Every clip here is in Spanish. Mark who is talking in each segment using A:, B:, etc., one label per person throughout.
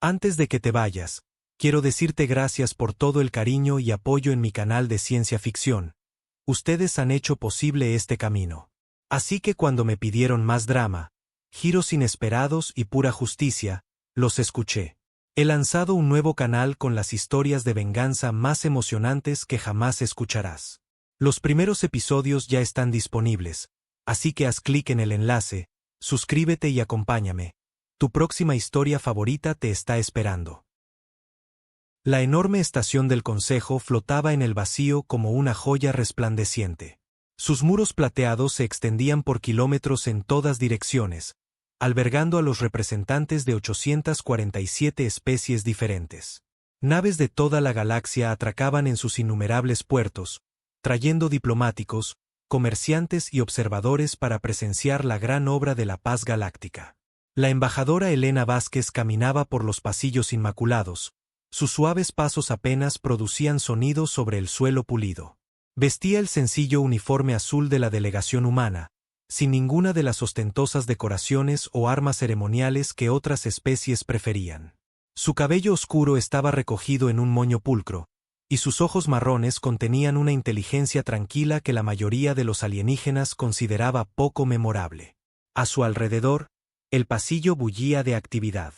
A: Antes de que te vayas, quiero decirte gracias por todo el cariño y apoyo en mi canal de ciencia ficción. Ustedes han hecho posible este camino. Así que cuando me pidieron más drama, giros inesperados y pura justicia, los escuché. He lanzado un nuevo canal con las historias de venganza más emocionantes que jamás escucharás. Los primeros episodios ya están disponibles, así que haz clic en el enlace, suscríbete y acompáñame. Tu próxima historia favorita te está esperando. La enorme estación del Consejo flotaba en el vacío como una joya resplandeciente. Sus muros plateados se extendían por kilómetros en todas direcciones, albergando a los representantes de 847 especies diferentes. Naves de toda la galaxia atracaban en sus innumerables puertos, trayendo diplomáticos, comerciantes y observadores para presenciar la gran obra de la paz galáctica. La embajadora Elena Vázquez caminaba por los pasillos inmaculados. Sus suaves pasos apenas producían sonido sobre el suelo pulido. Vestía el sencillo uniforme azul de la delegación humana, sin ninguna de las ostentosas decoraciones o armas ceremoniales que otras especies preferían. Su cabello oscuro estaba recogido en un moño pulcro, y sus ojos marrones contenían una inteligencia tranquila que la mayoría de los alienígenas consideraba poco memorable. A su alrededor, el pasillo bullía de actividad.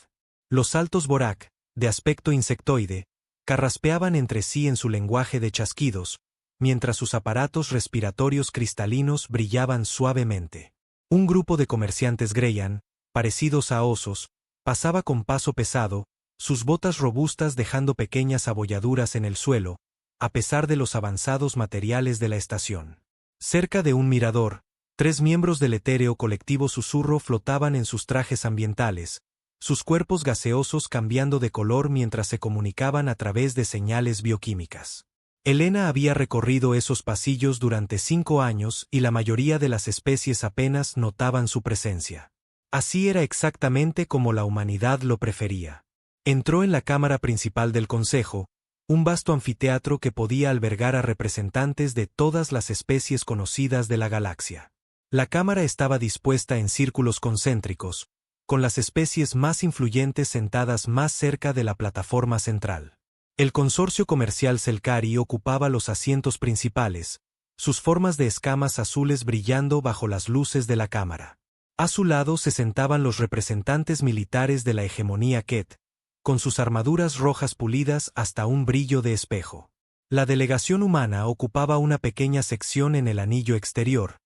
A: Los altos Borak, de aspecto insectoide, carraspeaban entre sí en su lenguaje de chasquidos, mientras sus aparatos respiratorios cristalinos brillaban suavemente. Un grupo de comerciantes Greyan, parecidos a osos, pasaba con paso pesado, sus botas robustas dejando pequeñas abolladuras en el suelo, a pesar de los avanzados materiales de la estación. Cerca de un mirador, 3 miembros del etéreo colectivo Susurro flotaban en sus trajes ambientales, sus cuerpos gaseosos cambiando de color mientras se comunicaban a través de señales bioquímicas. Elena había recorrido esos pasillos durante 5 años y la mayoría de las especies apenas notaban su presencia. Así era exactamente como la humanidad lo prefería. Entró en la cámara principal del Consejo, un vasto anfiteatro que podía albergar a representantes de todas las especies conocidas de la galaxia. La cámara estaba dispuesta en círculos concéntricos, con las especies más influyentes sentadas más cerca de la plataforma central. El consorcio comercial Selkari ocupaba los asientos principales, sus formas de escamas azules brillando bajo las luces de la cámara. A su lado se sentaban los representantes militares de la hegemonía Ket, con sus armaduras rojas pulidas hasta un brillo de espejo. La delegación humana ocupaba una pequeña sección en el anillo exterior,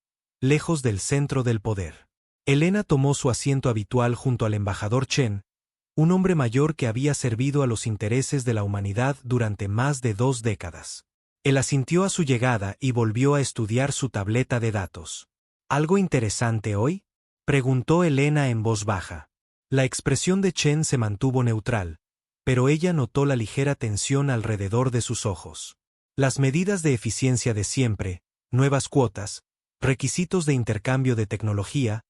A: lejos del centro del poder. Elena tomó su asiento habitual junto al embajador Chen, un hombre mayor que había servido a los intereses de la humanidad durante más de 2 décadas. Él asintió a su llegada y volvió a estudiar su tableta de datos. ¿Algo interesante hoy?, preguntó Elena en voz baja. La expresión de Chen se mantuvo neutral, pero ella notó la ligera tensión alrededor de sus ojos. Las medidas de eficiencia de siempre, nuevas cuotas, requisitos de intercambio de tecnología,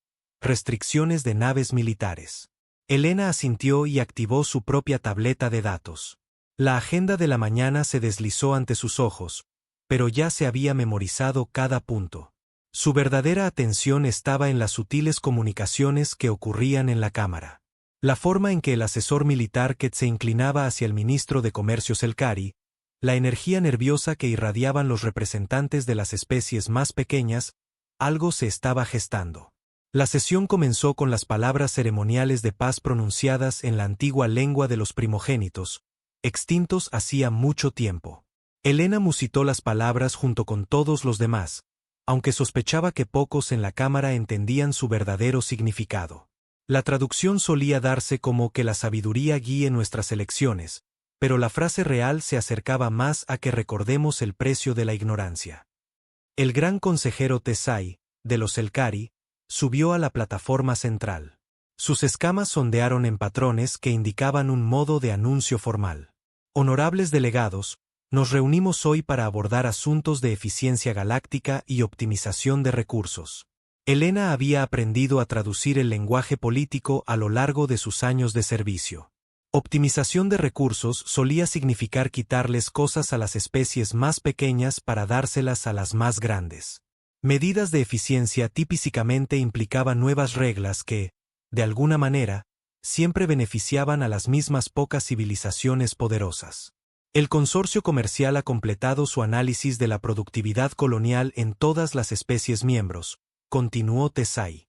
A: restricciones de naves militares. Elena asintió y activó su propia tableta de datos. La agenda de la mañana se deslizó ante sus ojos, pero ya se había memorizado cada punto. Su verdadera atención estaba en las sutiles comunicaciones que ocurrían en la cámara. La forma en que el asesor militar Ket se inclinaba hacia el ministro de Comercio Selkari, la energía nerviosa que irradiaban los representantes de las especies más pequeñas, algo se estaba gestando. La sesión comenzó con las palabras ceremoniales de paz pronunciadas en la antigua lengua de los primogénitos, extintos hacía mucho tiempo. Elena musitó las palabras junto con todos los demás, aunque sospechaba que pocos en la cámara entendían su verdadero significado. La traducción solía darse como que la sabiduría guíe nuestras elecciones, pero la frase real se acercaba más a que recordemos el precio de la ignorancia. El gran consejero Tesai, de los Selkari, subió a la plataforma central. Sus escamas sondearon en patrones que indicaban un modo de anuncio formal. Honorables delegados, nos reunimos hoy para abordar asuntos de eficiencia galáctica y optimización de recursos. Elena había aprendido a traducir el lenguaje político a lo largo de sus años de servicio. Optimización de recursos solía significar quitarles cosas a las especies más pequeñas para dárselas a las más grandes. Medidas de eficiencia típicamente implicaban nuevas reglas que, de alguna manera, siempre beneficiaban a las mismas pocas civilizaciones poderosas. El consorcio comercial ha completado su análisis de la productividad colonial en todas las especies miembros, continuó Tesai.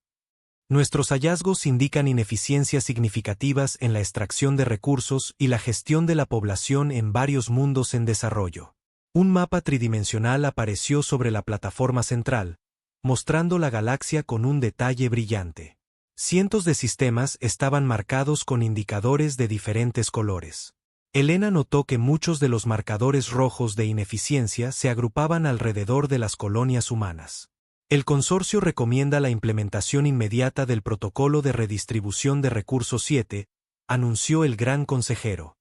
A: Nuestros hallazgos indican ineficiencias significativas en la extracción de recursos y la gestión de la población en varios mundos en desarrollo. Un mapa tridimensional apareció sobre la plataforma central, mostrando la galaxia con un detalle brillante. Cientos de sistemas estaban marcados con indicadores de diferentes colores. Elena notó que muchos de los marcadores rojos de ineficiencia se agrupaban alrededor de las colonias humanas. El consorcio recomienda la implementación inmediata del Protocolo de Redistribución de Recursos 7, anunció el Gran Consejero.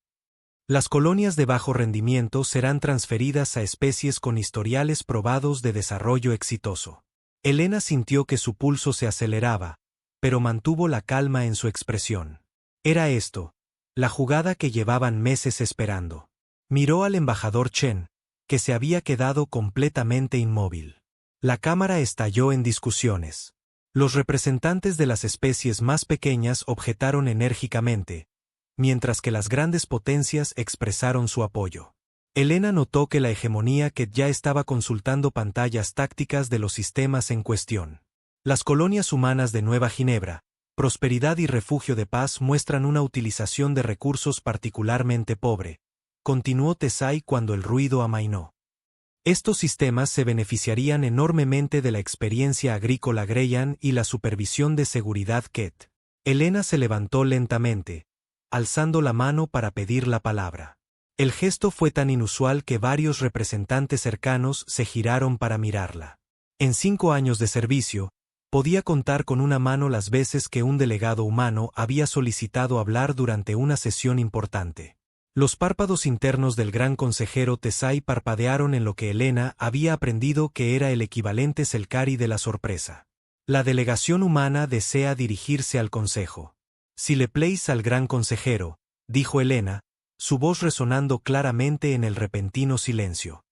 A: Las colonias de bajo rendimiento serán transferidas a especies con historiales probados de desarrollo exitoso. Elena sintió que su pulso se aceleraba, pero mantuvo la calma en su expresión. Era esto, la jugada que llevaban meses esperando. Miró al embajador Chen, que se había quedado completamente inmóvil. La cámara estalló en discusiones. Los representantes de las especies más pequeñas objetaron enérgicamente, mientras que las grandes potencias expresaron su apoyo. Elena notó que la hegemonía Ket ya estaba consultando pantallas tácticas de los sistemas en cuestión. Las colonias humanas de Nueva Ginebra, Prosperidad y Refugio de Paz muestran una utilización de recursos particularmente pobre, continuó Tesai cuando el ruido amainó. Estos sistemas se beneficiarían enormemente de la experiencia agrícola Greyan y la supervisión de seguridad Ket. Elena se levantó lentamente, alzando la mano para pedir la palabra. El gesto fue tan inusual que varios representantes cercanos se giraron para mirarla. En 5 años de servicio, podía contar con una mano las veces que un delegado humano había solicitado hablar durante una sesión importante. Los párpados internos del gran consejero Tesai parpadearon en lo que Elena había aprendido que era el equivalente Selkari de la sorpresa. La delegación humana desea dirigirse al consejo. Si le place al gran consejero, dijo Elena, su voz resonando claramente en el repentino silencio.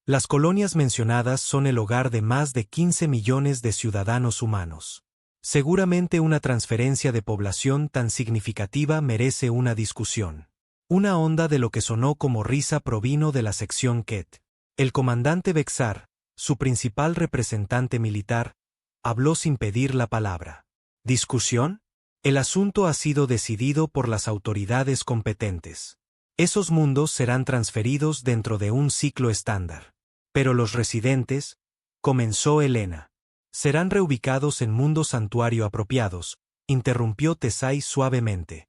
A: Las colonias mencionadas son el hogar de más de 15 millones de ciudadanos humanos. Seguramente una transferencia de población tan significativa merece una discusión. Una onda de lo que sonó como risa provino de la sección Ket. El comandante Bexar, su principal representante militar, habló sin pedir la palabra. ¿Discusión? El asunto ha sido decidido por las autoridades competentes. Esos mundos serán transferidos dentro de un ciclo estándar. Pero los residentes, comenzó Elena, serán reubicados en mundos santuario apropiados, interrumpió Tesai suavemente.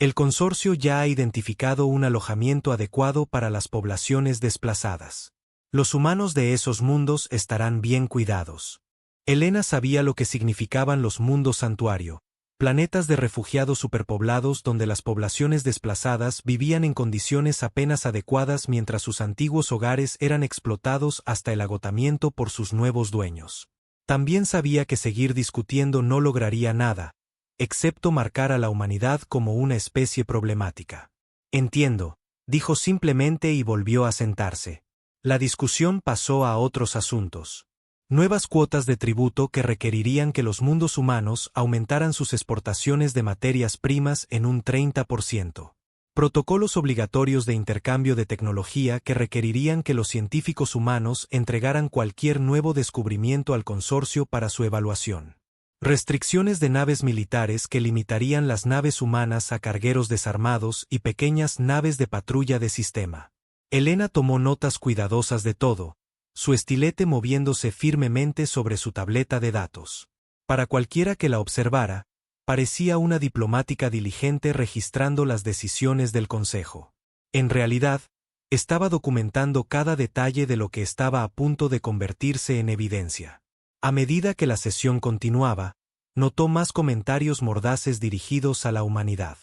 A: El consorcio ya ha identificado un alojamiento adecuado para las poblaciones desplazadas. Los humanos de esos mundos estarán bien cuidados. Elena sabía lo que significaban los mundos santuario, planetas de refugiados superpoblados donde las poblaciones desplazadas vivían en condiciones apenas adecuadas mientras sus antiguos hogares eran explotados hasta el agotamiento por sus nuevos dueños. También sabía que seguir discutiendo no lograría nada, excepto marcar a la humanidad como una especie problemática. Entiendo, dijo simplemente y volvió a sentarse. La discusión pasó a otros asuntos. Nuevas cuotas de tributo que requerirían que los mundos humanos aumentaran sus exportaciones de materias primas en un 30%. Protocolos obligatorios de intercambio de tecnología que requerirían que los científicos humanos entregaran cualquier nuevo descubrimiento al consorcio para su evaluación. Restricciones de naves militares que limitarían las naves humanas a cargueros desarmados y pequeñas naves de patrulla de sistema. Elena tomó notas cuidadosas de todo, su estilete moviéndose firmemente sobre su tableta de datos. Para cualquiera que la observara, parecía una diplomática diligente registrando las decisiones del Consejo. En realidad, estaba documentando cada detalle de lo que estaba a punto de convertirse en evidencia. A medida que la sesión continuaba, notó más comentarios mordaces dirigidos a la humanidad.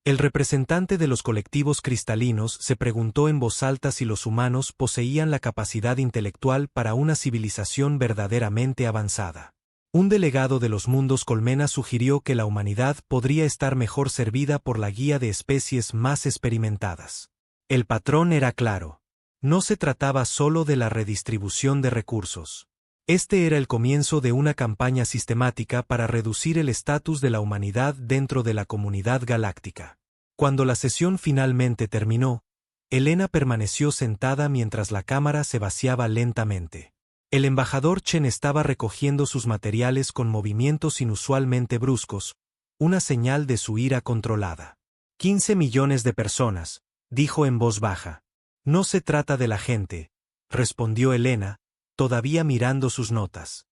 A: El representante de los colectivos cristalinos se preguntó en voz alta si los humanos poseían la capacidad intelectual para una civilización verdaderamente avanzada. Un delegado de los mundos colmena sugirió que la humanidad podría estar mejor servida por la guía de especies más experimentadas. El patrón era claro. No se trataba solo de la redistribución de recursos. Este era el comienzo de una campaña sistemática para reducir el estatus de la humanidad dentro de la comunidad galáctica. Cuando la sesión finalmente terminó, Elena permaneció sentada mientras la cámara se vaciaba lentamente. El embajador Chen estaba recogiendo sus materiales con movimientos inusualmente bruscos, una señal de su ira controlada. 15 millones de personas, dijo en voz baja. No se trata de la gente, respondió Elena, todavía mirando sus notas.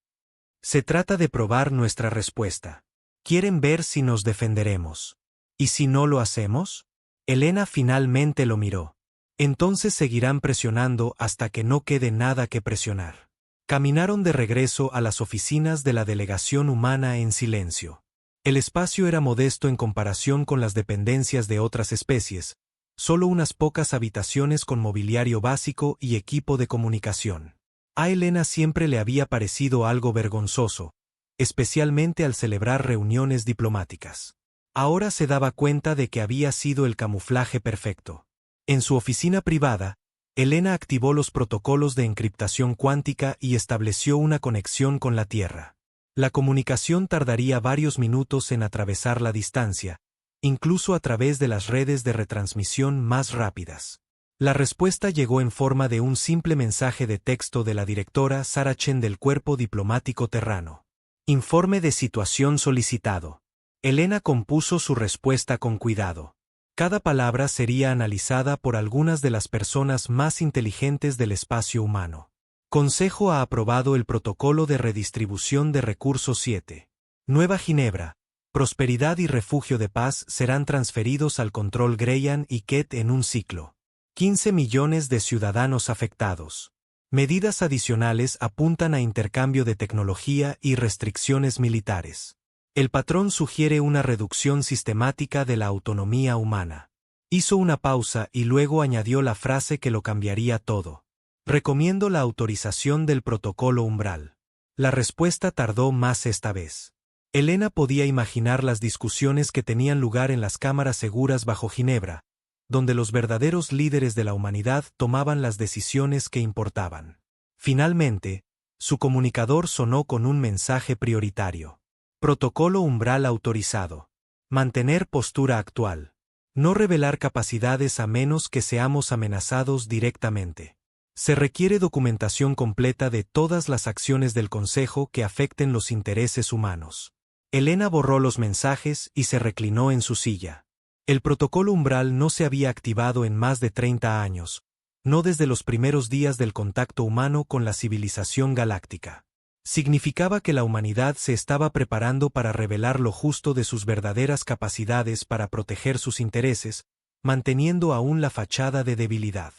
A: Se trata de probar nuestra respuesta. ¿Quieren ver si nos defenderemos? ¿Y si no lo hacemos? Elena finalmente lo miró. Entonces seguirán presionando hasta que no quede nada que presionar. Caminaron de regreso a las oficinas de la delegación humana en silencio. El espacio era modesto en comparación con las dependencias de otras especies, solo unas pocas habitaciones con mobiliario básico y equipo de comunicación. A Elena siempre le había parecido algo vergonzoso, especialmente al celebrar reuniones diplomáticas. Ahora se daba cuenta de que había sido el camuflaje perfecto. En su oficina privada, Elena activó los protocolos de encriptación cuántica y estableció una conexión con la Tierra. La comunicación tardaría varios minutos en atravesar la distancia, incluso a través de las redes de retransmisión más rápidas. La respuesta llegó en forma de un simple mensaje de texto de la directora Sarah Chen del Cuerpo Diplomático Terrano. Informe de situación solicitado. Elena compuso su respuesta con cuidado. Cada palabra sería analizada por algunas de las personas más inteligentes del espacio humano. Consejo ha aprobado el Protocolo de Redistribución de Recursos 7. Nueva Ginebra, Prosperidad y Refugio de Paz serán transferidos al control Greyan y Ket en un ciclo. 15 millones de ciudadanos afectados. Medidas adicionales apuntan a intercambio de tecnología y restricciones militares. El patrón sugiere una reducción sistemática de la autonomía humana. Hizo una pausa y luego añadió la frase que lo cambiaría todo. Recomiendo la autorización del protocolo umbral. La respuesta tardó más esta vez. Elena podía imaginar las discusiones que tenían lugar en las cámaras seguras bajo Ginebra, donde los verdaderos líderes de la humanidad tomaban las decisiones que importaban. Finalmente, su comunicador sonó con un mensaje prioritario. Protocolo umbral autorizado. Mantener postura actual. No revelar capacidades a menos que seamos amenazados directamente. Se requiere documentación completa de todas las acciones del Consejo que afecten los intereses humanos. Elena borró los mensajes y se reclinó en su silla. El protocolo umbral no se había activado en más de 30 años, no desde los primeros días del contacto humano con la civilización galáctica. Significaba que la humanidad se estaba preparando para revelar lo justo de sus verdaderas capacidades para proteger sus intereses, manteniendo aún la fachada de debilidad.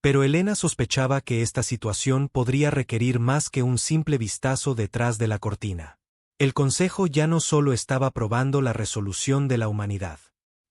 A: Pero Elena sospechaba que esta situación podría requerir más que un simple vistazo detrás de la cortina. El Consejo ya no solo estaba probando la resolución de la humanidad.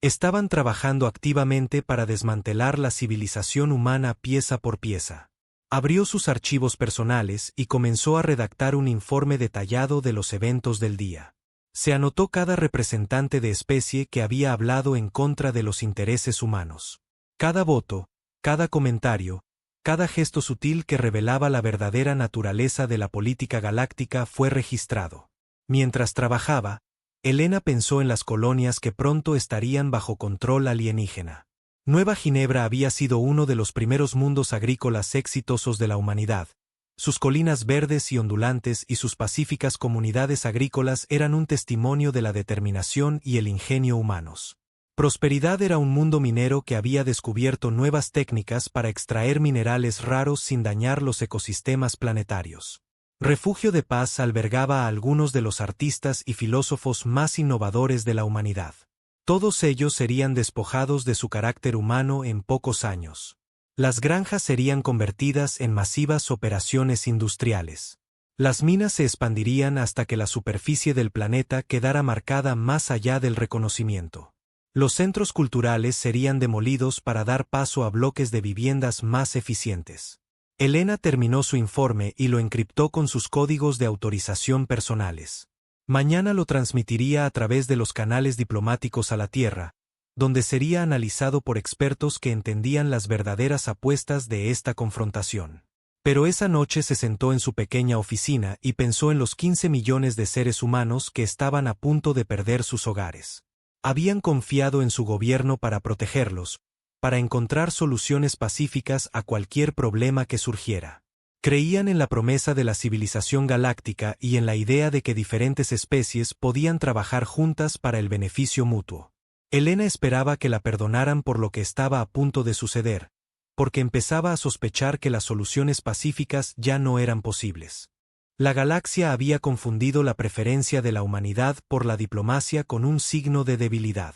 A: Estaban trabajando activamente para desmantelar la civilización humana pieza por pieza. Abrió sus archivos personales y comenzó a redactar un informe detallado de los eventos del día. Se anotó cada representante de especie que había hablado en contra de los intereses humanos. Cada voto, cada comentario, cada gesto sutil que revelaba la verdadera naturaleza de la política galáctica fue registrado. Mientras trabajaba, Elena pensó en las colonias que pronto estarían bajo control alienígena. Nueva Ginebra había sido uno de los primeros mundos agrícolas exitosos de la humanidad. Sus colinas verdes y ondulantes y sus pacíficas comunidades agrícolas eran un testimonio de la determinación y el ingenio humanos. Prosperidad era un mundo minero que había descubierto nuevas técnicas para extraer minerales raros sin dañar los ecosistemas planetarios. Refugio de Paz albergaba a algunos de los artistas y filósofos más innovadores de la humanidad. Todos ellos serían despojados de su carácter humano en pocos años. Las granjas serían convertidas en masivas operaciones industriales. Las minas se expandirían hasta que la superficie del planeta quedara marcada más allá del reconocimiento. Los centros culturales serían demolidos para dar paso a bloques de viviendas más eficientes. Elena terminó su informe y lo encriptó con sus códigos de autorización personales. Mañana lo transmitiría a través de los canales diplomáticos a la Tierra, donde sería analizado por expertos que entendían las verdaderas apuestas de esta confrontación. Pero esa noche se sentó en su pequeña oficina y pensó en los 15 millones de seres humanos que estaban a punto de perder sus hogares. Habían confiado en su gobierno para protegerlos, para encontrar soluciones pacíficas a cualquier problema que surgiera. Creían en la promesa de la civilización galáctica y en la idea de que diferentes especies podían trabajar juntas para el beneficio mutuo. Elena esperaba que la perdonaran por lo que estaba a punto de suceder, porque empezaba a sospechar que las soluciones pacíficas ya no eran posibles. La galaxia había confundido la preferencia de la humanidad por la diplomacia con un signo de debilidad.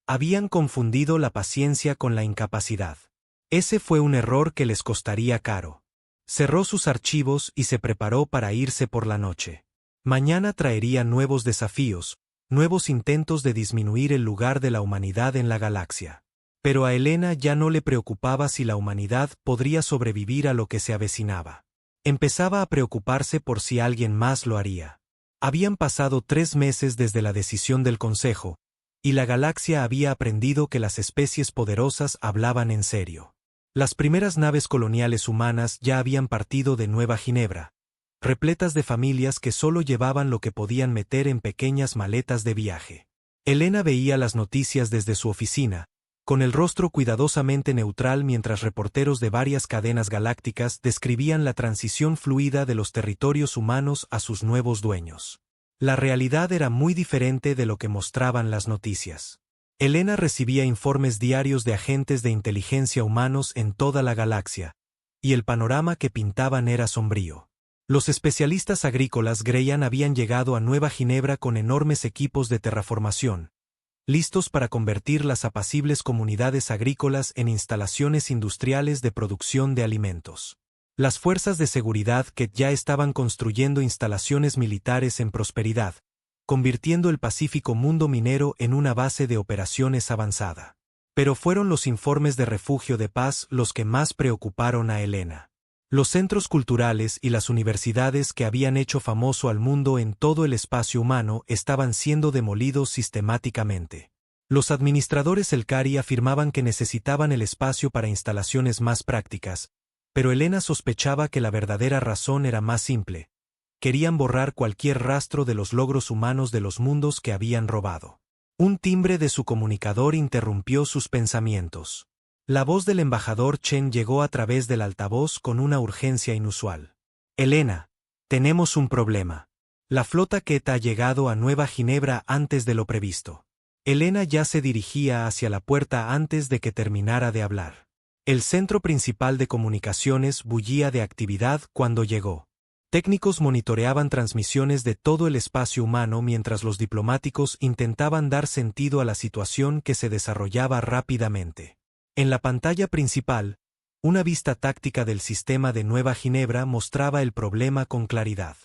A: Habían confundido la paciencia con la incapacidad. Ese fue un error que les costaría caro. Cerró sus archivos y se preparó para irse por la noche. Mañana traería nuevos desafíos, nuevos intentos de disminuir el lugar de la humanidad en la galaxia. Pero a Elena ya no le preocupaba si la humanidad podría sobrevivir a lo que se avecinaba. Empezaba a preocuparse por si alguien más lo haría. Habían pasado 3 meses desde la decisión del Consejo, y la galaxia había aprendido que las especies poderosas hablaban en serio. Las primeras naves coloniales humanas ya habían partido de Nueva Ginebra, repletas de familias que solo llevaban lo que podían meter en pequeñas maletas de viaje. Elena veía las noticias desde su oficina, con el rostro cuidadosamente neutral mientras reporteros de varias cadenas galácticas describían la transición fluida de los territorios humanos a sus nuevos dueños. La realidad era muy diferente de lo que mostraban las noticias. Elena recibía informes diarios de agentes de inteligencia humanos en toda la galaxia, y el panorama que pintaban era sombrío. Los especialistas agrícolas Greyan habían llegado a Nueva Ginebra con enormes equipos de terraformación, listos para convertir las apacibles comunidades agrícolas en instalaciones industriales de producción de alimentos. Las fuerzas de seguridad que ya estaban construyendo instalaciones militares en Prosperidad, convirtiendo el pacífico mundo minero en una base de operaciones avanzada. Pero fueron los informes de refugio de paz los que más preocuparon a Elena. Los centros culturales y las universidades que habían hecho famoso al mundo en todo el espacio humano estaban siendo demolidos sistemáticamente. Los administradores Elcari afirmaban que necesitaban el espacio para instalaciones más prácticas, pero Elena sospechaba que la verdadera razón era más simple. Querían borrar cualquier rastro de los logros humanos de los mundos que habían robado. Un timbre de su comunicador interrumpió sus pensamientos. La voz del embajador Chen llegó a través del altavoz con una urgencia inusual. Elena, tenemos un problema. La flota Kett ha llegado a Nueva Ginebra antes de lo previsto. Elena ya se dirigía hacia la puerta antes de que terminara de hablar. El centro principal de comunicaciones bullía de actividad cuando llegó. Técnicos monitoreaban transmisiones de todo el espacio humano mientras los diplomáticos intentaban dar sentido a la situación que se desarrollaba rápidamente. En la pantalla principal, una vista táctica del sistema de Nueva Ginebra mostraba el problema con claridad.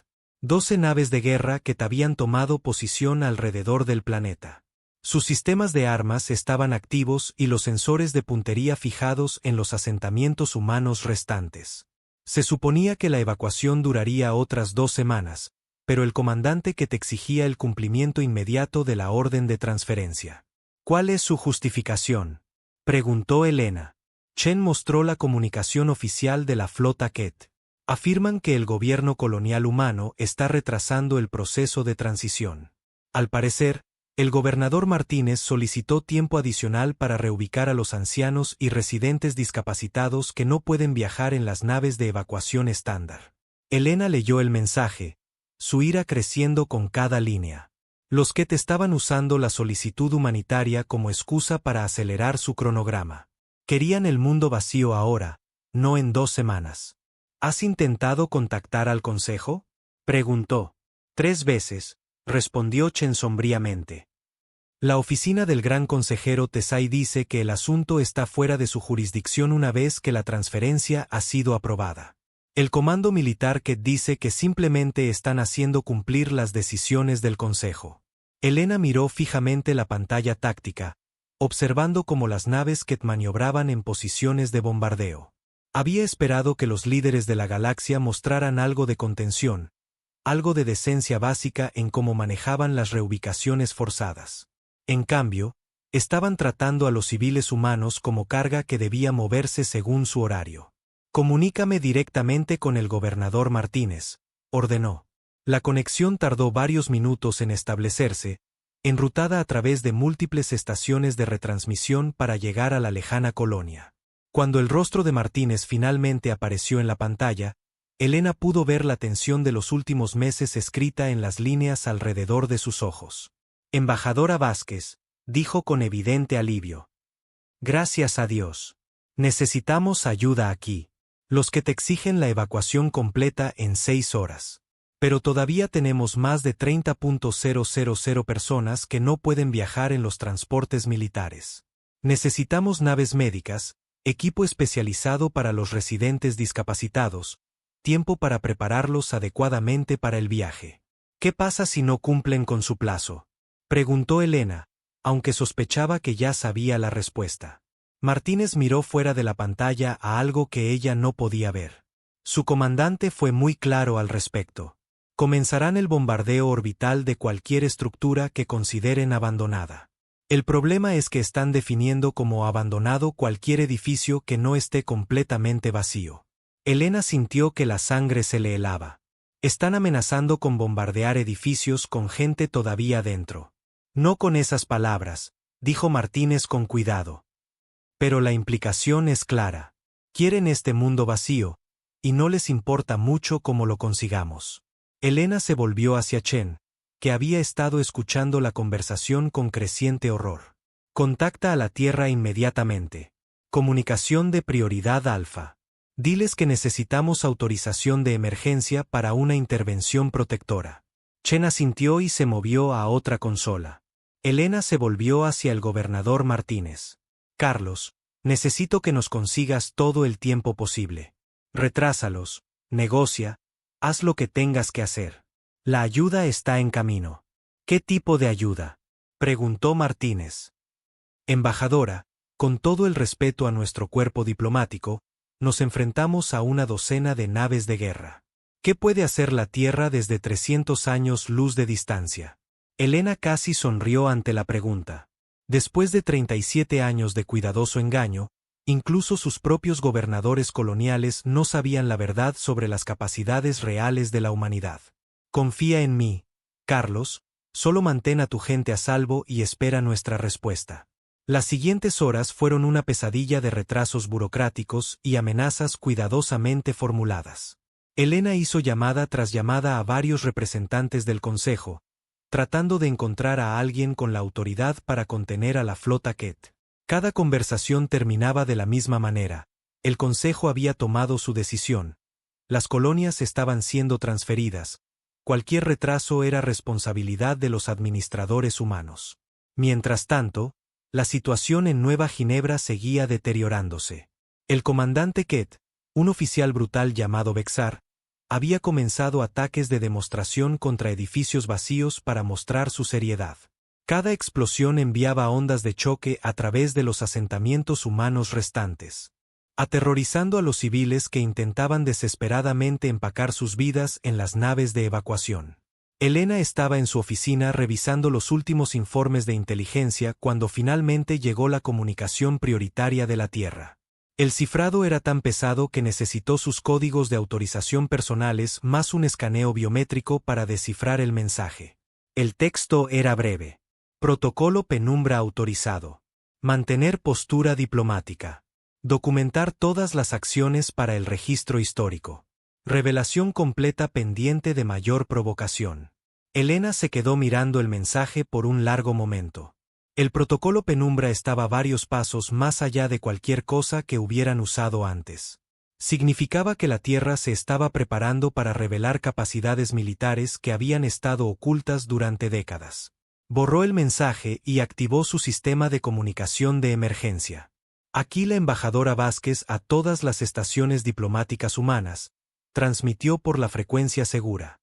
A: 12 naves de guerra que habían tomado posición alrededor del planeta. Sus sistemas de armas estaban activos y los sensores de puntería fijados en los asentamientos humanos restantes. Se suponía que la evacuación duraría otras 2 semanas, pero el comandante Kett exigía el cumplimiento inmediato de la orden de transferencia. ¿Cuál es su justificación?, preguntó Elena. Chen mostró la comunicación oficial de la flota Kett. Afirman que el gobierno colonial humano está retrasando el proceso de transición. Al parecer, el gobernador Martínez solicitó tiempo adicional para reubicar a los ancianos y residentes discapacitados que no pueden viajar en las naves de evacuación estándar. Elena leyó el mensaje, su ira creciendo con cada línea. Los Kett estaban usando la solicitud humanitaria como excusa para acelerar su cronograma. Querían el mundo vacío ahora, no en 2 semanas. ¿Has intentado contactar al Consejo?, preguntó. 3 veces, respondió Chen sombríamente. La oficina del Gran Consejero Tesai dice que el asunto está fuera de su jurisdicción una vez que la transferencia ha sido aprobada. El comando militar Kett dice que simplemente están haciendo cumplir las decisiones del Consejo. Elena miró fijamente la pantalla táctica, observando cómo las naves Kett maniobraban en posiciones de bombardeo. Había esperado que los líderes de la galaxia mostraran algo de contención, algo de decencia básica en cómo manejaban las reubicaciones forzadas. En cambio, estaban tratando a los civiles humanos como carga que debía moverse según su horario. Comunícame directamente con el gobernador Martínez, ordenó. La conexión tardó varios minutos en establecerse, enrutada a través de múltiples estaciones de retransmisión para llegar a la lejana colonia. Cuando el rostro de Martínez finalmente apareció en la pantalla, Elena pudo ver la tensión de los últimos meses escrita en las líneas alrededor de sus ojos. Embajadora Vázquez, dijo con evidente alivio. Gracias a Dios. Necesitamos ayuda aquí. Los que te exigen la evacuación completa en 6 horas. Pero todavía tenemos más de 30.000 personas que no pueden viajar en los transportes militares. Necesitamos naves médicas, equipo especializado para los residentes discapacitados, tiempo para prepararlos adecuadamente para el viaje. ¿Qué pasa si no cumplen con su plazo?, preguntó Elena, aunque sospechaba que ya sabía la respuesta. Martínez miró fuera de la pantalla a algo que ella no podía ver. Su comandante fue muy claro al respecto. Comenzarán el bombardeo orbital de cualquier estructura que consideren abandonada. El problema es que están definiendo como abandonado cualquier edificio que no esté completamente vacío. Elena sintió que la sangre se le helaba. Están amenazando con bombardear edificios con gente todavía dentro. No con esas palabras, dijo Martínez con cuidado. Pero la implicación es clara. Quieren este mundo vacío, y no les importa mucho cómo lo consigamos. Elena se volvió hacia Chen, que había estado escuchando la conversación con creciente horror. Contacta a la Tierra inmediatamente. Comunicación de prioridad alfa. Diles que necesitamos autorización de emergencia para una intervención protectora. Chen asintió y se movió a otra consola. Elena se volvió hacia el gobernador Martínez. Carlos, necesito que nos consigas todo el tiempo posible. Retrásalos, negocia, haz lo que tengas que hacer. La ayuda está en camino. ¿Qué tipo de ayuda?, preguntó Martínez. Embajadora, con todo el respeto a nuestro cuerpo diplomático, nos enfrentamos a una docena de naves de guerra. ¿Qué puede hacer la Tierra desde 300 años luz de distancia? Elena casi sonrió ante la pregunta. Después de 37 años de cuidadoso engaño, incluso sus propios gobernadores coloniales no sabían la verdad sobre las capacidades reales de la humanidad. Confía en mí, Carlos, solo mantén a tu gente a salvo y espera nuestra respuesta. Las siguientes horas fueron una pesadilla de retrasos burocráticos y amenazas cuidadosamente formuladas. Elena hizo llamada tras llamada a varios representantes del Consejo, tratando de encontrar a alguien con la autoridad para contener a la flota Ket. Cada conversación terminaba de la misma manera. El Consejo había tomado su decisión. Las colonias estaban siendo transferidas. Cualquier retraso era responsabilidad de los administradores humanos. Mientras tanto, la situación en Nueva Ginebra seguía deteriorándose. El comandante Ket, un oficial brutal llamado Bexar, había comenzado ataques de demostración contra edificios vacíos para mostrar su seriedad. Cada explosión enviaba ondas de choque a través de los asentamientos humanos restantes, aterrorizando a los civiles que intentaban desesperadamente empacar sus vidas en las naves de evacuación. Elena estaba en su oficina revisando los últimos informes de inteligencia cuando finalmente llegó la comunicación prioritaria de la Tierra. El cifrado era tan pesado que necesitó sus códigos de autorización personales más un escaneo biométrico para descifrar el mensaje. El texto era breve. Protocolo Penumbra autorizado. Mantener postura diplomática. Documentar todas las acciones para el registro histórico. Revelación completa pendiente de mayor provocación. Elena se quedó mirando el mensaje por un largo momento. El protocolo Penumbra estaba varios pasos más allá de cualquier cosa que hubieran usado antes. Significaba que la Tierra se estaba preparando para revelar capacidades militares que habían estado ocultas durante décadas. Borró el mensaje y activó su sistema de comunicación de emergencia. Aquí la embajadora Vázquez a todas las estaciones diplomáticas humanas, transmitió por la frecuencia segura.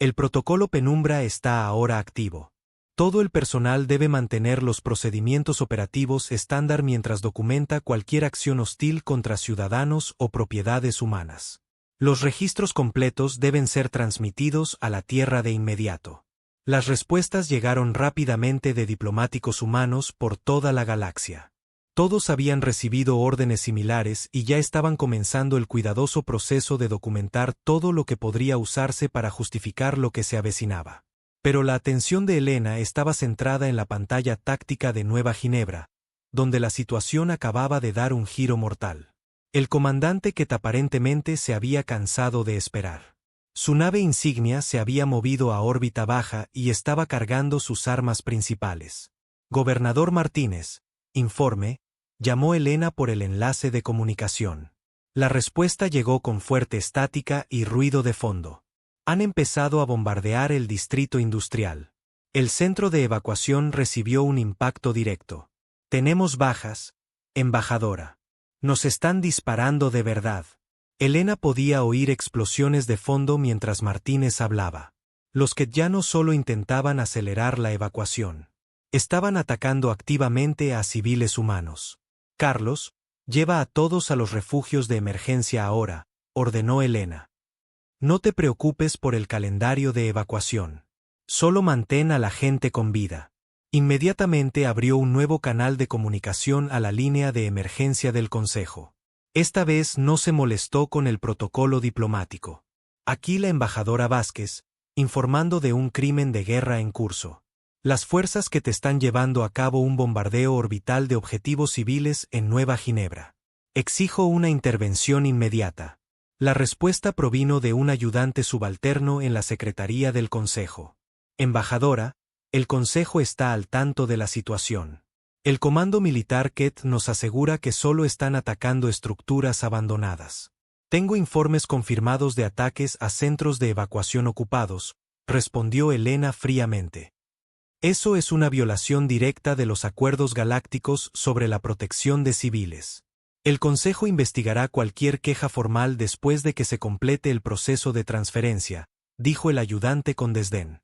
A: El protocolo Penumbra está ahora activo. Todo el personal debe mantener los procedimientos operativos estándar mientras documenta cualquier acción hostil contra ciudadanos o propiedades humanas. Los registros completos deben ser transmitidos a la Tierra de inmediato. Las respuestas llegaron rápidamente de diplomáticos humanos por toda la galaxia. Todos habían recibido órdenes similares y ya estaban comenzando el cuidadoso proceso de documentar todo lo que podría usarse para justificar lo que se avecinaba. Pero la atención de Elena estaba centrada en la pantalla táctica de Nueva Ginebra, donde la situación acababa de dar un giro mortal. El comandante Kett aparentemente se había cansado de esperar. Su nave insignia se había movido a órbita baja y estaba cargando sus armas principales. Gobernador Martínez, informe, llamó Elena por el enlace de comunicación. La respuesta llegó con fuerte estática y ruido de fondo. Han empezado a bombardear el distrito industrial. El centro de evacuación recibió un impacto directo. Tenemos bajas, embajadora. Nos están disparando de verdad. Elena podía oír explosiones de fondo mientras Martínez hablaba. Los que ya no solo intentaban acelerar la evacuación. Estaban atacando activamente a civiles humanos. Carlos, lleva a todos a los refugios de emergencia ahora, ordenó Elena. No te preocupes por el calendario de evacuación. Solo mantén a la gente con vida. Inmediatamente abrió un nuevo canal de comunicación a la línea de emergencia del Consejo. Esta vez no se molestó con el protocolo diplomático. Aquí la embajadora Vázquez, informando de un crimen de guerra en curso. Las fuerzas que te están llevando a cabo un bombardeo orbital de objetivos civiles en Nueva Ginebra. Exijo una intervención inmediata. La respuesta provino de un ayudante subalterno en la Secretaría del Consejo. Embajadora, el Consejo está al tanto de la situación. El Comando Militar Kett nos asegura que solo están atacando estructuras abandonadas. Tengo informes confirmados de ataques a centros de evacuación ocupados, respondió Elena fríamente. Eso es una violación directa de los acuerdos galácticos sobre la protección de civiles. El Consejo investigará cualquier queja formal después de que se complete el proceso de transferencia, dijo el ayudante con desdén.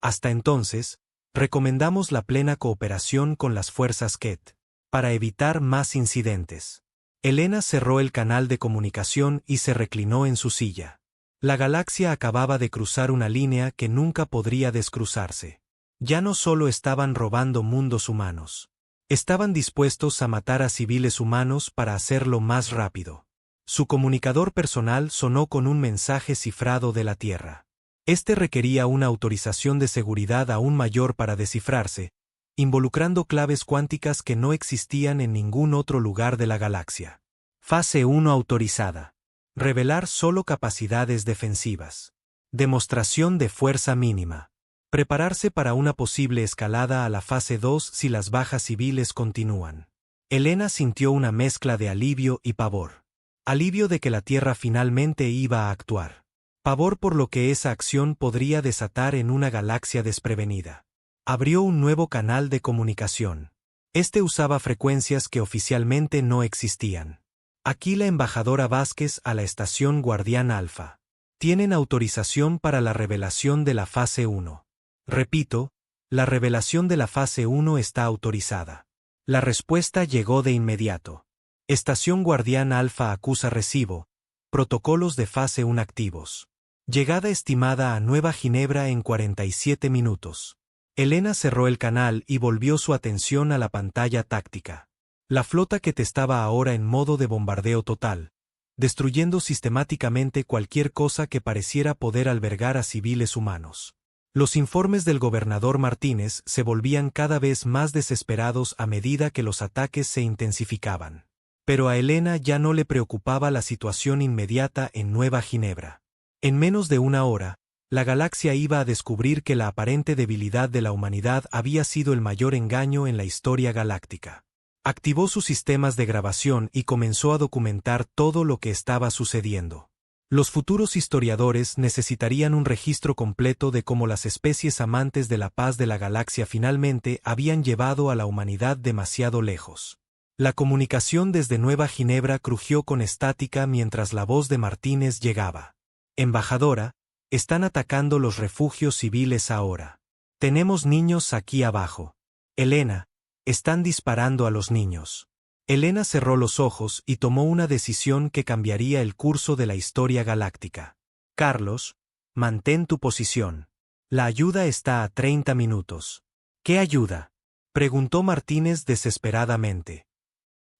A: Hasta entonces, recomendamos la plena cooperación con las fuerzas Kett, para evitar más incidentes. Elena cerró el canal de comunicación y se reclinó en su silla. La galaxia acababa de cruzar una línea que nunca podría descruzarse. Ya no solo estaban robando mundos humanos. Estaban dispuestos a matar a civiles humanos para hacerlo más rápido. Su comunicador personal sonó con un mensaje cifrado de la Tierra. Este requería una autorización de seguridad aún mayor para descifrarse, involucrando claves cuánticas que no existían en ningún otro lugar de la galaxia. Fase 1 autorizada. Revelar solo capacidades defensivas. Demostración de fuerza mínima. Prepararse para una posible escalada a la fase 2 si las bajas civiles continúan. Elena sintió una mezcla de alivio y pavor. Alivio de que la Tierra finalmente iba a actuar. Pavor por lo que esa acción podría desatar en una galaxia desprevenida. Abrió un nuevo canal de comunicación. Este usaba frecuencias que oficialmente no existían. Aquí la embajadora Vázquez a la estación Guardián Alfa. Tienen autorización para la revelación de la fase 1. Repito, la revelación de la fase 1 está autorizada. La respuesta llegó de inmediato. Estación Guardián Alfa acusa recibo. Protocolos de fase 1 activos. Llegada estimada a Nueva Ginebra en 47 minutos. Elena cerró el canal y volvió su atención a la pantalla táctica. La flota Kett estaba ahora en modo de bombardeo total, destruyendo sistemáticamente cualquier cosa que pareciera poder albergar a civiles humanos. Los informes del gobernador Martínez se volvían cada vez más desesperados a medida que los ataques se intensificaban. Pero a Elena ya no le preocupaba la situación inmediata en Nueva Ginebra. En menos de una hora, la galaxia iba a descubrir que la aparente debilidad de la humanidad había sido el mayor engaño en la historia galáctica. Activó sus sistemas de grabación y comenzó a documentar todo lo que estaba sucediendo. Los futuros historiadores necesitarían un registro completo de cómo las especies amantes de la paz de la galaxia finalmente habían llevado a la humanidad demasiado lejos. La comunicación desde Nueva Ginebra crujió con estática mientras la voz de Martínez llegaba. Embajadora, están atacando los refugios civiles ahora. Tenemos niños aquí abajo. Elena, están disparando a los niños. Elena cerró los ojos y tomó una decisión que cambiaría el curso de la historia galáctica. Carlos, mantén tu posición. La ayuda está a 30 minutos. ¿Qué ayuda?, preguntó Martínez desesperadamente.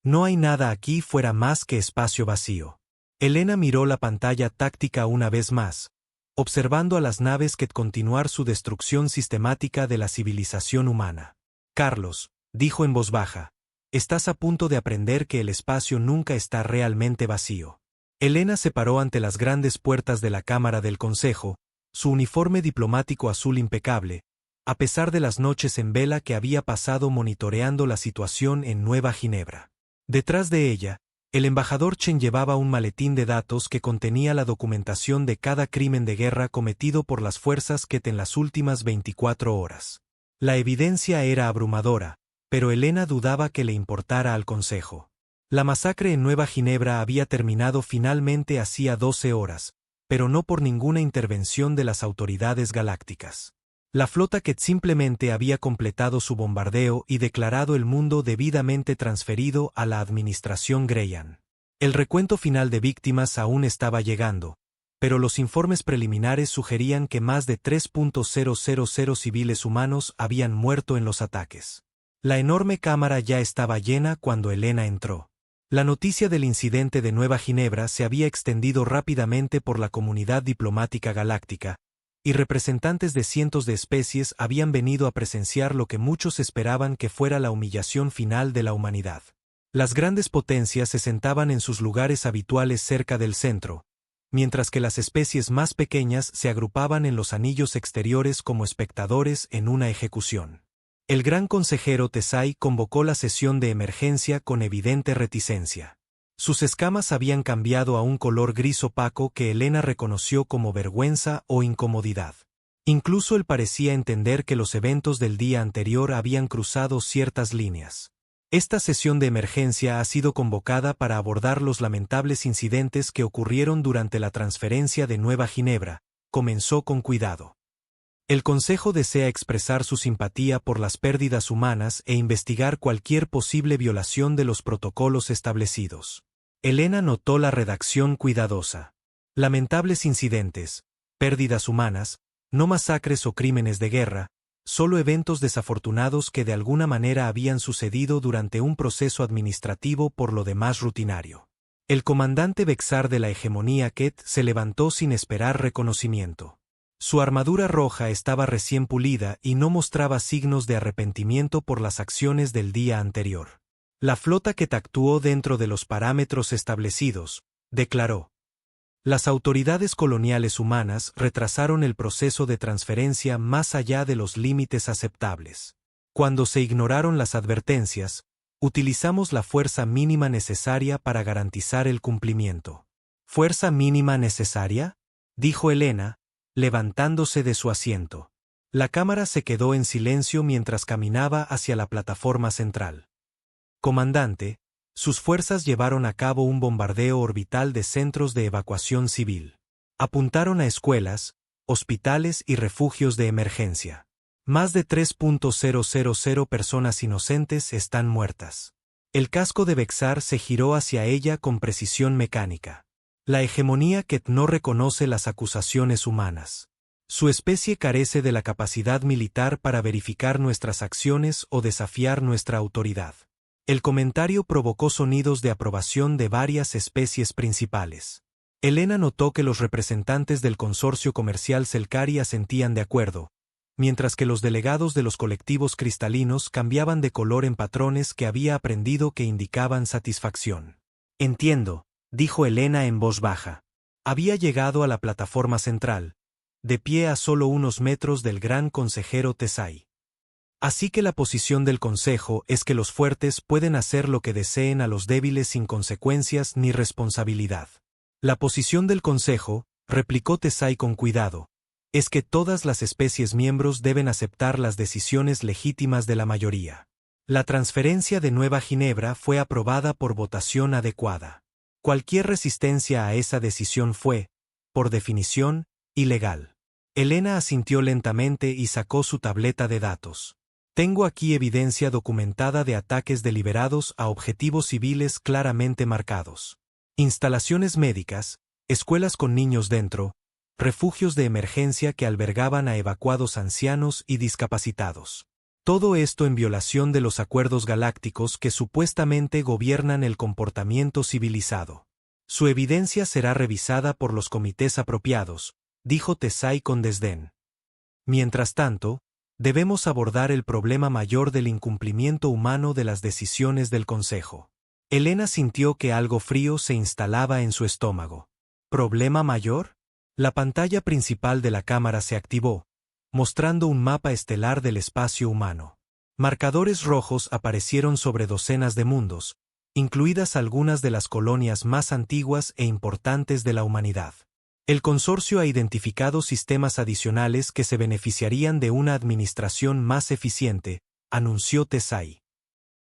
A: No hay nada aquí fuera más que espacio vacío. Elena miró la pantalla táctica una vez más, observando a las naves que continuar su destrucción sistemática de la civilización humana. Carlos, dijo en voz baja, estás a punto de aprender que el espacio nunca está realmente vacío. Elena se paró ante las grandes puertas de la Cámara del Consejo, su uniforme diplomático azul impecable, a pesar de las noches en vela que había pasado monitoreando la situación en Nueva Ginebra. Detrás de ella, el embajador Chen llevaba un maletín de datos que contenía la documentación de cada crimen de guerra cometido por las fuerzas Ket en las últimas 24 horas. La evidencia era abrumadora, pero Elena dudaba que le importara al Consejo. La masacre en Nueva Ginebra había terminado finalmente hacía 12 horas, pero no por ninguna intervención de las autoridades galácticas. La flota Ket simplemente había completado su bombardeo y declarado el mundo debidamente transferido a la administración Greyan. El recuento final de víctimas aún estaba llegando, pero los informes preliminares sugerían que más de 3.000 civiles humanos habían muerto en los ataques. La enorme cámara ya estaba llena cuando Elena entró. La noticia del incidente de Nueva Ginebra se había extendido rápidamente por la comunidad diplomática galáctica, y representantes de cientos de especies habían venido a presenciar lo que muchos esperaban que fuera la humillación final de la humanidad. Las grandes potencias se sentaban en sus lugares habituales cerca del centro, mientras que las especies más pequeñas se agrupaban en los anillos exteriores como espectadores en una ejecución. El gran consejero Tesai convocó la sesión de emergencia con evidente reticencia. Sus escamas habían cambiado a un color gris opaco que Elena reconoció como vergüenza o incomodidad. Incluso él parecía entender que los eventos del día anterior habían cruzado ciertas líneas. Esta sesión de emergencia ha sido convocada para abordar los lamentables incidentes que ocurrieron durante la transferencia de Nueva Ginebra, comenzó con cuidado. El Consejo desea expresar su simpatía por las pérdidas humanas e investigar cualquier posible violación de los protocolos establecidos. Elena notó la redacción cuidadosa. Lamentables incidentes, pérdidas humanas, no masacres o crímenes de guerra, solo eventos desafortunados que de alguna manera habían sucedido durante un proceso administrativo por lo demás rutinario. El comandante Vexar de la hegemonía Ket se levantó sin esperar reconocimiento. Su armadura roja estaba recién pulida y no mostraba signos de arrepentimiento por las acciones del día anterior. La flota Ket actuó dentro de los parámetros establecidos, declaró. Las autoridades coloniales humanas retrasaron el proceso de transferencia más allá de los límites aceptables. Cuando se ignoraron las advertencias, utilizamos la fuerza mínima necesaria para garantizar el cumplimiento. ¿Fuerza mínima necesaria?, dijo Elena, levantándose de su asiento. La cámara se quedó en silencio mientras caminaba hacia la plataforma central. Comandante, sus fuerzas llevaron a cabo un bombardeo orbital de centros de evacuación civil. Apuntaron a escuelas, hospitales y refugios de emergencia. Más de 3.000 personas inocentes están muertas. El casco de Vexar se giró hacia ella con precisión mecánica. La hegemonía Ket no reconoce las acusaciones humanas. Su especie carece de la capacidad militar para verificar nuestras acciones o desafiar nuestra autoridad. El comentario provocó sonidos de aprobación de varias especies principales. Elena notó que los representantes del consorcio comercial Selkari asentían de acuerdo, mientras que los delegados de los colectivos cristalinos cambiaban de color en patrones que había aprendido que indicaban satisfacción. Entiendo, dijo Elena en voz baja. Había llegado a la plataforma central, de pie a solo unos metros del gran consejero Tesai. Así que la posición del Consejo es que los fuertes pueden hacer lo que deseen a los débiles sin consecuencias ni responsabilidad. La posición del Consejo, replicó Tesai con cuidado, es que todas las especies miembros deben aceptar las decisiones legítimas de la mayoría. La transferencia de Nueva Ginebra fue aprobada por votación adecuada. Cualquier resistencia a esa decisión fue, por definición, ilegal. Elena asintió lentamente y sacó su tableta de datos. Tengo aquí evidencia documentada de ataques deliberados a objetivos civiles claramente marcados. Instalaciones médicas, escuelas con niños dentro, refugios de emergencia que albergaban a evacuados ancianos y discapacitados. Todo esto en violación de los acuerdos galácticos que supuestamente gobiernan el comportamiento civilizado. Su evidencia será revisada por los comités apropiados, dijo Tesai con desdén. Mientras tanto, debemos abordar el problema mayor del incumplimiento humano de las decisiones del Consejo. Elena sintió que algo frío se instalaba en su estómago. ¿Problema mayor? La pantalla principal de la cámara se activó, mostrando un mapa estelar del espacio humano. Marcadores rojos aparecieron sobre docenas de mundos, incluidas algunas de las colonias más antiguas e importantes de la humanidad. El consorcio ha identificado sistemas adicionales que se beneficiarían de una administración más eficiente, anunció Tesai.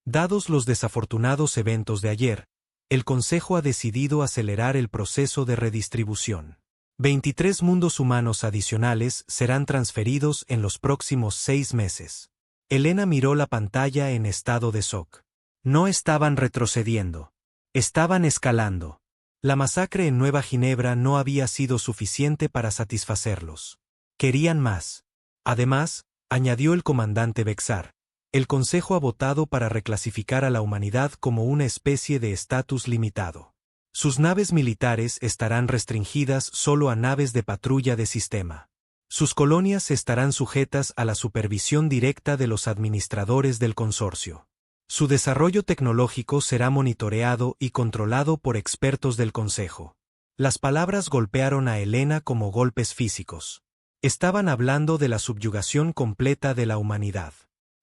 A: Dados los desafortunados eventos de ayer, el Consejo ha decidido acelerar el proceso de redistribución. 23 mundos humanos adicionales serán transferidos en los próximos 6 meses. Elena miró la pantalla en estado de shock. No estaban retrocediendo. Estaban escalando. La masacre en Nueva Ginebra no había sido suficiente para satisfacerlos. Querían más. Además, añadió el comandante Bexar, el Consejo ha votado para reclasificar a la humanidad como una especie de estatus limitado. Sus naves militares estarán restringidas solo a naves de patrulla de sistema. Sus colonias estarán sujetas a la supervisión directa de los administradores del consorcio. Su desarrollo tecnológico será monitoreado y controlado por expertos del Consejo. Las palabras golpearon a Elena como golpes físicos. Estaban hablando de la subyugación completa de la humanidad.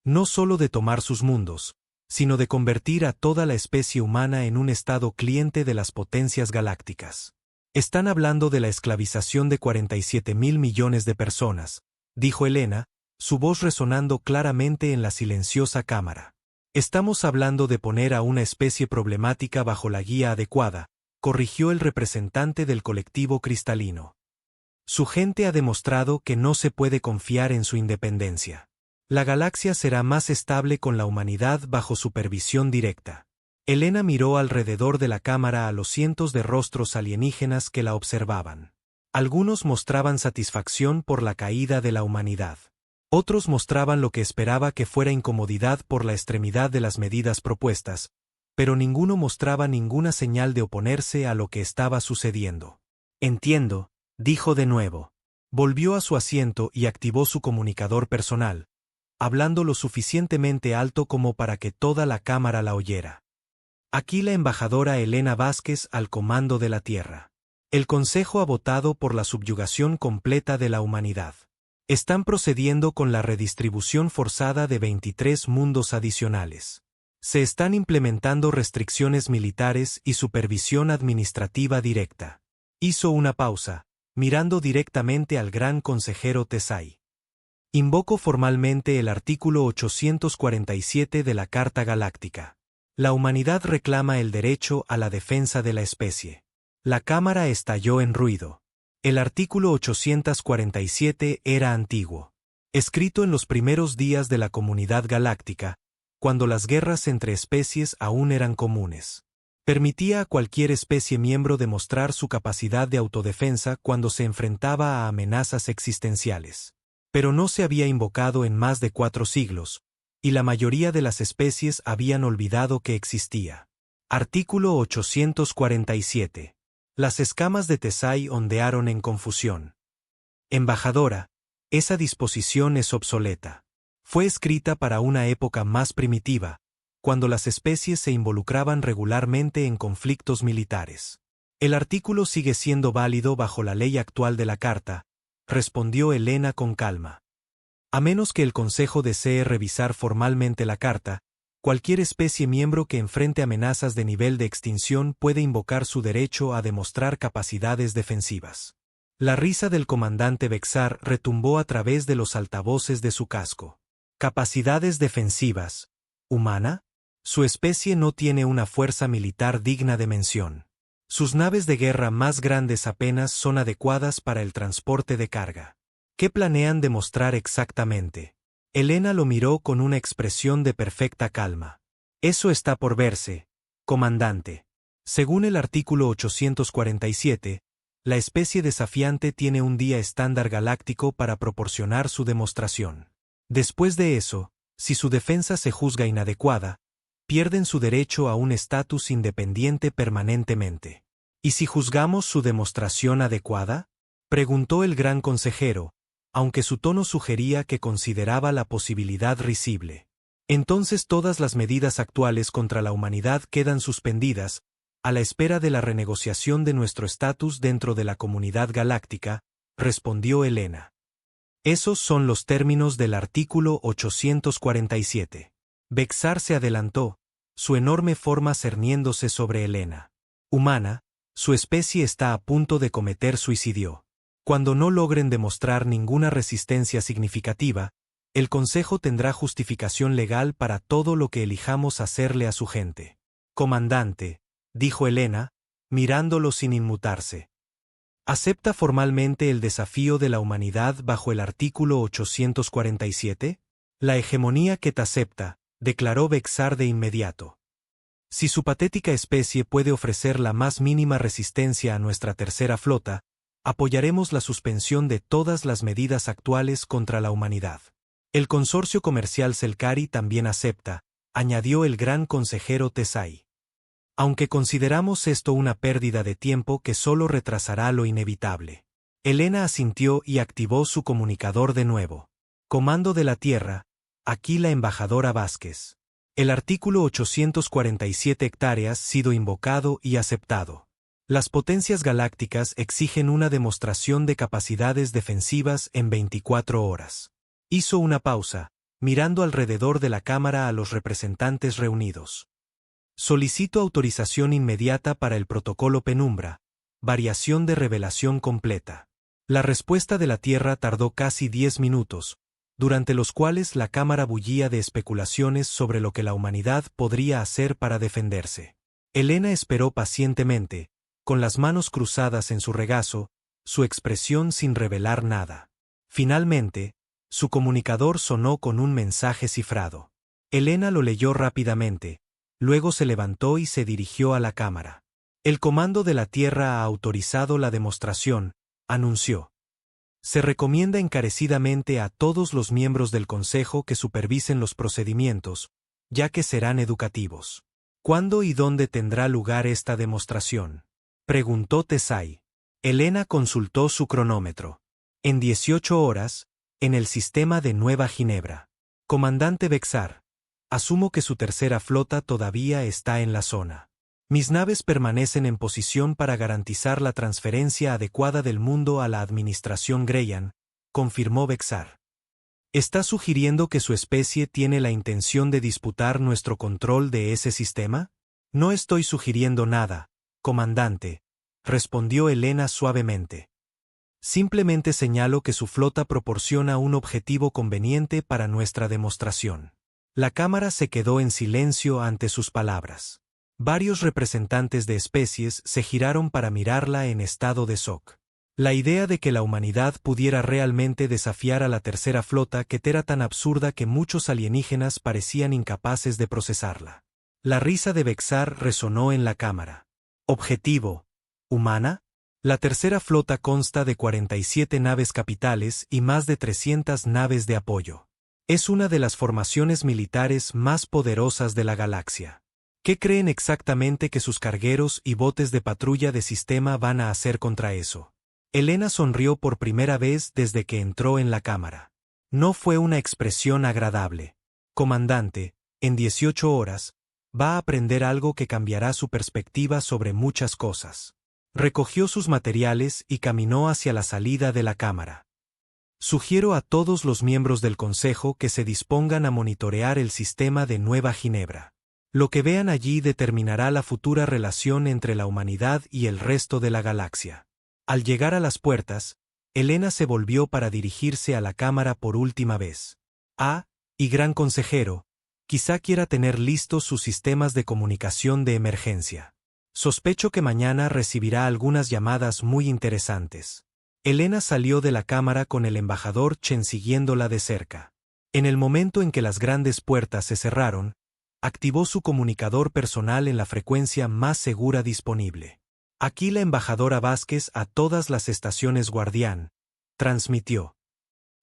A: No solo de tomar sus mundos, sino de convertir a toda la especie humana en un estado cliente de las potencias galácticas. Están hablando de la esclavización de 47.000 millones de personas, dijo Elena, su voz resonando claramente en la silenciosa cámara. Estamos hablando de poner a una especie problemática bajo la guía adecuada, corrigió el representante del colectivo cristalino. Su gente ha demostrado que no se puede confiar en su independencia. La galaxia será más estable con la humanidad bajo supervisión directa. Elena miró alrededor de la cámara a los cientos de rostros alienígenas que la observaban. Algunos mostraban satisfacción por la caída de la humanidad. Otros mostraban lo que esperaba que fuera incomodidad por la extremidad de las medidas propuestas, pero ninguno mostraba ninguna señal de oponerse a lo que estaba sucediendo. Entiendo, dijo de nuevo. Volvió a su asiento y activó su comunicador personal, hablando lo suficientemente alto como para que toda la cámara la oyera. Aquí la embajadora Elena Vázquez al comando de la Tierra. El Consejo ha votado por la subyugación completa de la humanidad. Están procediendo con la redistribución forzada de 23 mundos adicionales. Se están implementando restricciones militares y supervisión administrativa directa. Hizo una pausa, mirando directamente al gran consejero Tesai. Invoco formalmente el artículo 847 de la Carta Galáctica. La humanidad reclama el derecho a la defensa de la especie. La cámara estalló en ruido. El artículo 847 era antiguo. Escrito en los primeros días de la comunidad galáctica, cuando las guerras entre especies aún eran comunes. Permitía a cualquier especie miembro demostrar su capacidad de autodefensa cuando se enfrentaba a amenazas existenciales. Pero no se había invocado en más de 4 siglos, y la mayoría de las especies habían olvidado que existía. Artículo 847. Las escamas de Tesai ondearon en confusión. Embajadora, esa disposición es obsoleta. Fue escrita para una época más primitiva, cuando las especies se involucraban regularmente en conflictos militares. El artículo sigue siendo válido bajo la ley actual de la Carta, respondió Elena con calma. A menos que el Consejo desee revisar formalmente la Carta, cualquier especie miembro que enfrente amenazas de nivel de extinción puede invocar su derecho a demostrar capacidades defensivas. La risa del comandante Bexar retumbó a través de los altavoces de su casco. ¿Capacidades defensivas? ¿Humana? Su especie no tiene una fuerza militar digna de mención. Sus naves de guerra más grandes apenas son adecuadas para el transporte de carga. ¿Qué planean demostrar exactamente? Elena lo miró con una expresión de perfecta calma. Eso está por verse, comandante. Según el artículo 847, la especie desafiante tiene un día estándar galáctico para proporcionar su demostración. Después de eso, Si su defensa se juzga inadecuada, pierden su derecho a un estatus independiente permanentemente. ¿Y si juzgamos su demostración adecuada?, preguntó el gran consejero, aunque su tono sugería que consideraba la posibilidad risible. Entonces todas las medidas actuales contra la humanidad quedan suspendidas, a la espera de la renegociación de nuestro estatus dentro de la comunidad galáctica, respondió Helena. Esos son los términos del artículo 847. Vexar se adelantó, su enorme forma cerniéndose sobre Helena. Humana, su especie está a punto de cometer suicidio. Cuando no logren demostrar ninguna resistencia significativa, el Consejo tendrá justificación legal para todo lo que elijamos hacerle a su gente. Comandante, dijo Helena, mirándolo sin inmutarse. ¿Acepta formalmente el desafío de la humanidad bajo el artículo 847? La hegemonía que te acepta, declaró Vexar de inmediato. Si su patética especie puede ofrecer la más mínima resistencia a nuestra tercera flota, apoyaremos la suspensión de todas las medidas actuales contra la humanidad. El consorcio comercial Selkari también acepta, añadió el gran consejero Tesai. Aunque consideramos esto una pérdida de tiempo que solo retrasará lo inevitable. Helena asintió y activó su comunicador de nuevo. Comando de la Tierra, aquí la embajadora Vázquez. El artículo 847 hectáreas sido invocado y aceptado. Las potencias galácticas exigen una demostración de capacidades defensivas en 24 horas. Hizo una pausa, mirando alrededor de la cámara a los representantes reunidos. Solicito autorización inmediata para el protocolo Penumbra, variación de revelación completa. La respuesta de la Tierra tardó casi 10 minutos, durante los cuales la cámara bullía de especulaciones sobre lo que la humanidad podría hacer para defenderse. Helena esperó pacientemente, con las manos cruzadas en su regazo, su expresión sin revelar nada. Finalmente, su comunicador sonó con un mensaje cifrado. Helena lo leyó rápidamente, luego se levantó y se dirigió a la cámara. El Comando de la Tierra ha autorizado la demostración, anunció. Se recomienda encarecidamente a todos los miembros del Consejo que supervisen los procedimientos, ya que serán educativos. ¿Cuándo y dónde tendrá lugar esta demostración?, preguntó Tesai. Helena consultó su cronómetro. En 18 horas, en el sistema de Nueva Ginebra. Comandante Vexar, asumo que su tercera flota todavía está en la zona. Mis naves permanecen en posición para garantizar la transferencia adecuada del mundo a la administración Greyan, confirmó Vexar. ¿Está sugiriendo que su especie tiene la intención de disputar nuestro control de ese sistema? No estoy sugiriendo nada, comandante, respondió Helena suavemente. Simplemente señalo que su flota proporciona un objetivo conveniente para nuestra demostración. La cámara se quedó en silencio ante sus palabras. Varios representantes de especies se giraron para mirarla en estado de shock. La idea de que la humanidad pudiera realmente desafiar a la tercera flota que era tan absurda que muchos alienígenas parecían incapaces de procesarla. La risa de Vexar resonó en la cámara. Objetivo: ¿humana? La tercera flota consta de 47 naves capitales y más de 300 naves de apoyo. Es una de las formaciones militares más poderosas de la galaxia. ¿Qué creen exactamente que sus cargueros y botes de patrulla de sistema van a hacer contra eso? Helena sonrió por primera vez desde que entró en la cámara. No fue una expresión agradable. Comandante, en 18 horas, va a aprender algo que cambiará su perspectiva sobre muchas cosas. Recogió sus materiales y caminó hacia la salida de la cámara. Sugiero a todos los miembros del Consejo que se dispongan a monitorear el sistema de Nueva Ginebra. Lo que vean allí determinará la futura relación entre la humanidad y el resto de la galaxia. Al llegar a las puertas, Helena se volvió para dirigirse a la cámara por última vez. Y gran consejero, quizá quiera tener listos sus sistemas de comunicación de emergencia. Sospecho que mañana recibirá algunas llamadas muy interesantes. Helena salió de la cámara con el embajador Chen siguiéndola de cerca. En el momento en que las grandes puertas se cerraron, activó su comunicador personal en la frecuencia más segura disponible. Aquí la embajadora Vázquez a todas las estaciones Guardián, transmitió.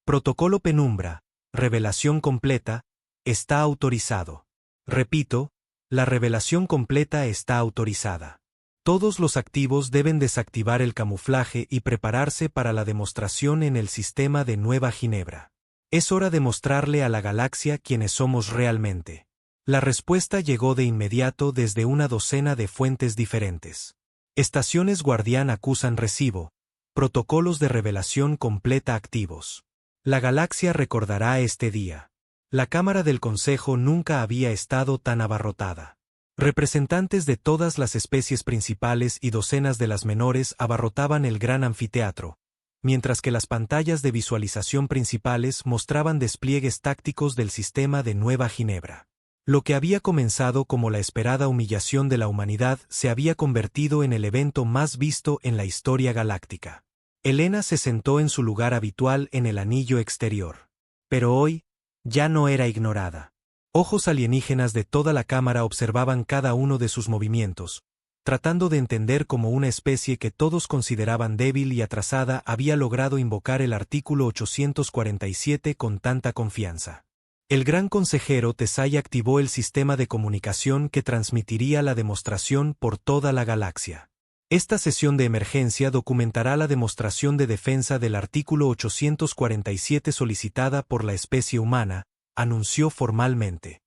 A: Protocolo Penumbra, revelación completa, Está autorizado. Repito, la revelación completa está autorizada. Todos los activos deben desactivar el camuflaje y prepararse para la demostración en el sistema de Nueva Ginebra. Es hora de mostrarle a la galaxia quiénes somos realmente. La respuesta llegó de inmediato desde una docena de fuentes diferentes. Estaciones Guardián acusan recibo. Protocolos de revelación completa activos. La galaxia recordará este día. La Cámara del Consejo nunca había estado tan abarrotada. Representantes de todas las especies principales y docenas de las menores abarrotaban el gran anfiteatro, mientras que las pantallas de visualización principales mostraban despliegues tácticos del sistema de Nueva Ginebra. Lo que había comenzado como la esperada humillación de la humanidad se había convertido en el evento más visto en la historia galáctica. Elena se sentó en su lugar habitual en el anillo exterior. Pero hoy, ya no era ignorada. Ojos alienígenas de toda la cámara observaban cada uno de sus movimientos, tratando de entender cómo una especie que todos consideraban débil y atrasada había logrado invocar el artículo 847 con tanta confianza. El gran consejero Tesai activó el sistema de comunicación que transmitiría la demostración por toda la galaxia. Esta sesión de emergencia documentará la demostración de defensa del artículo 847 solicitada por la especie humana, anunció formalmente.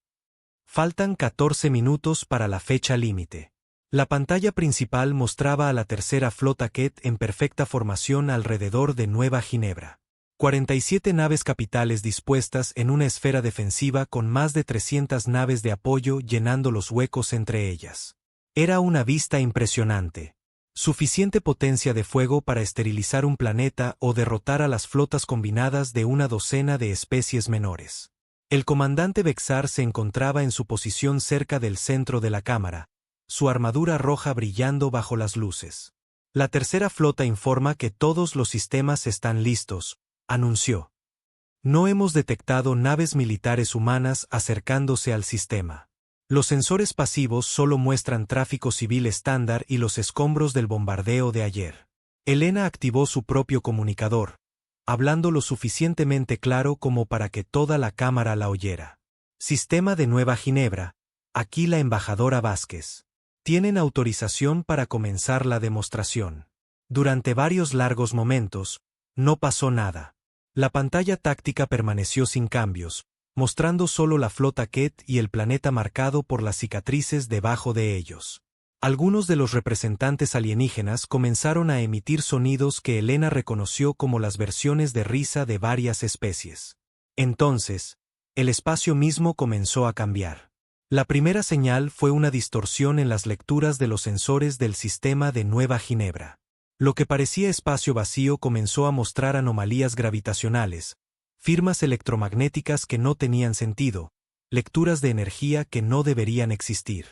A: Faltan 14 minutos para la fecha límite. La pantalla principal mostraba a la tercera flota Ket en perfecta formación alrededor de Nueva Ginebra. 47 naves capitales dispuestas en una esfera defensiva con más de 300 naves de apoyo llenando los huecos entre ellas. Era una vista impresionante. Suficiente potencia de fuego para esterilizar un planeta o derrotar a las flotas combinadas de una docena de especies menores. El comandante Vexar se encontraba en su posición cerca del centro de la cámara, su armadura roja brillando bajo las luces. La tercera flota informa que todos los sistemas están listos, anunció. No hemos detectado naves militares humanas acercándose al sistema. Los sensores pasivos solo muestran tráfico civil estándar y los escombros del bombardeo de ayer. Elena activó su propio comunicador, hablando lo suficientemente claro como para que toda la cámara la oyera. Sistema de Nueva Ginebra, aquí la embajadora Vázquez. Tienen autorización para comenzar la demostración. Durante varios largos momentos, no pasó nada. La pantalla táctica permaneció sin cambios, mostrando solo la flota Ket y el planeta marcado por las cicatrices debajo de ellos. Algunos de los representantes alienígenas comenzaron a emitir sonidos que Elena reconoció como las versiones de risa de varias especies. Entonces, el espacio mismo comenzó a cambiar. La primera señal fue una distorsión en las lecturas de los sensores del sistema de Nueva Ginebra. Lo que parecía espacio vacío comenzó a mostrar anomalías gravitacionales, firmas electromagnéticas que no tenían sentido, lecturas de energía que no deberían existir.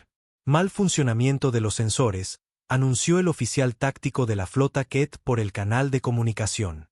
A: Mal funcionamiento de los sensores, anunció el oficial táctico de la flota Ket por el canal de comunicación.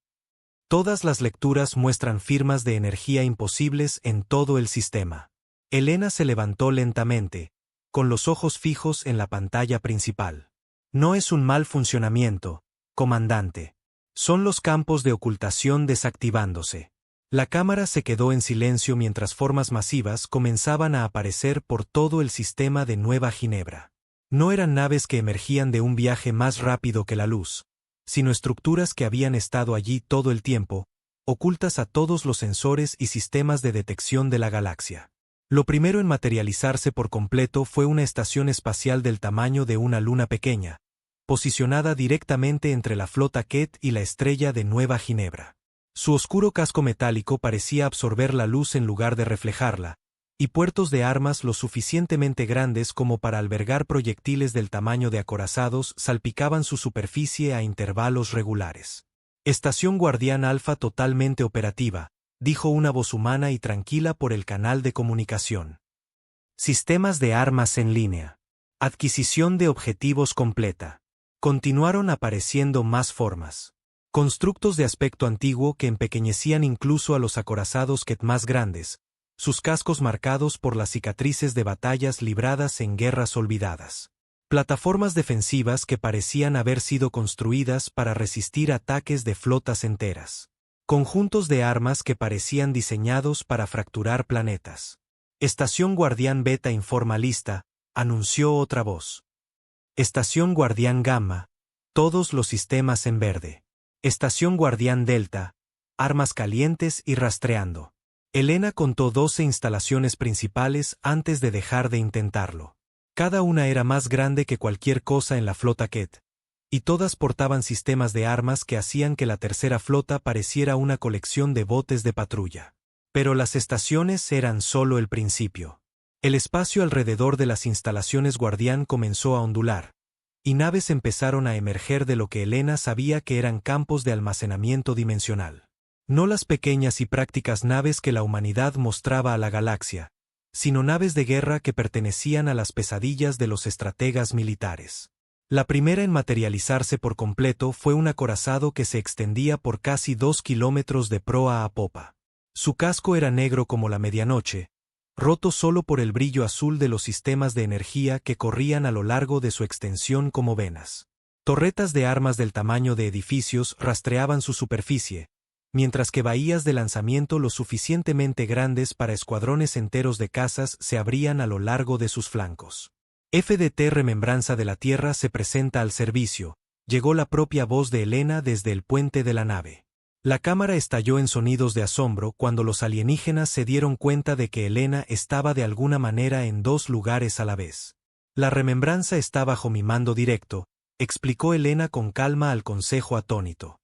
A: Todas las lecturas muestran firmas de energía imposibles en todo el sistema. Elena se levantó lentamente, con los ojos fijos en la pantalla principal. No es un mal funcionamiento, comandante. Son los campos de ocultación desactivándose. La cámara se quedó en silencio mientras formas masivas comenzaban a aparecer por todo el sistema de Nueva Ginebra. No eran naves que emergían de un viaje más rápido que la luz, sino estructuras que habían estado allí todo el tiempo, ocultas a todos los sensores y sistemas de detección de la galaxia. Lo primero en materializarse por completo fue una estación espacial del tamaño de una luna pequeña, posicionada directamente entre la flota Ket y la estrella de Nueva Ginebra. Su oscuro casco metálico parecía absorber la luz en lugar de reflejarla, y puertos de armas lo suficientemente grandes como para albergar proyectiles del tamaño de acorazados salpicaban su superficie a intervalos regulares. Estación Guardián Alfa totalmente operativa, dijo una voz humana y tranquila por el canal de comunicación. Sistemas de armas en línea. Adquisición de objetivos completa. Continuaron apareciendo más formas. Constructos de aspecto antiguo que empequeñecían incluso a los acorazados Ket más grandes, sus cascos marcados por las cicatrices de batallas libradas en guerras olvidadas. Plataformas defensivas que parecían haber sido construidas para resistir ataques de flotas enteras. Conjuntos de armas que parecían diseñados para fracturar planetas. Estación Guardián Beta informa lista, anunció otra voz. Estación Guardián Gamma, todos los sistemas en verde. Estación Guardián Delta, armas calientes y rastreando. Elena contó 12 instalaciones principales antes de dejar de intentarlo. Cada una era más grande que cualquier cosa en la flota Ket, y todas portaban sistemas de armas que hacían que la tercera flota pareciera una colección de botes de patrulla. Pero las estaciones eran solo el principio. El espacio alrededor de las instalaciones Guardián comenzó a ondular, y naves empezaron a emerger de lo que Elena sabía que eran campos de almacenamiento dimensional. No las pequeñas y prácticas naves que la humanidad mostraba a la galaxia, sino naves de guerra que pertenecían a las pesadillas de los estrategas militares. La primera en materializarse por completo fue un acorazado que se extendía por casi 2 kilómetros de proa a popa. Su casco era negro como la medianoche, roto solo por el brillo azul de los sistemas de energía que corrían a lo largo de su extensión como venas. Torretas de armas del tamaño de edificios rastreaban su superficie, mientras que bahías de lanzamiento lo suficientemente grandes para escuadrones enteros de cazas se abrían a lo largo de sus flancos. FDT Remembranza de la Tierra se presenta al servicio, llegó la propia voz de Elena desde el puente de la nave. La cámara estalló en sonidos de asombro cuando los alienígenas se dieron cuenta de que Elena estaba de alguna manera en 2 lugares a la vez. La Remembranza está bajo mi mando directo, explicó Elena con calma al consejo atónito.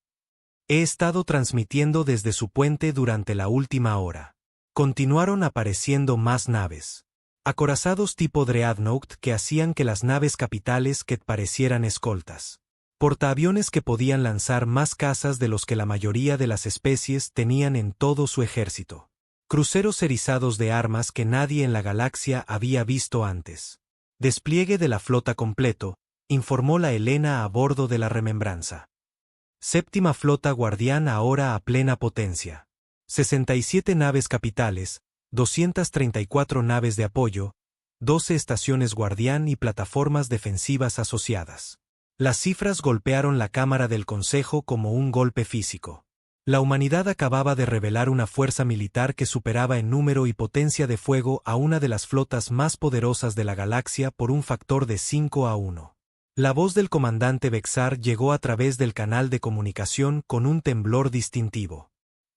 A: He estado transmitiendo desde su puente durante la última hora. Continuaron apareciendo más naves. Acorazados tipo Dreadnought que hacían que las naves capitales que parecieran escoltas. Portaaviones que podían lanzar más cazas de los que la mayoría de las especies tenían en todo su ejército. Cruceros erizados de armas que nadie en la galaxia había visto antes. Despliegue de la flota completo, informó la Elena a bordo de la Remembranza. Séptima flota Guardián ahora a plena potencia. 67 naves capitales, 234 naves de apoyo, 12 estaciones Guardián y plataformas defensivas asociadas. Las cifras golpearon la cámara del Consejo como un golpe físico. La humanidad acababa de revelar una fuerza militar que superaba en número y potencia de fuego a una de las flotas más poderosas de la galaxia por un factor de 5-1. La voz del comandante Vexar llegó a través del canal de comunicación con un temblor distintivo.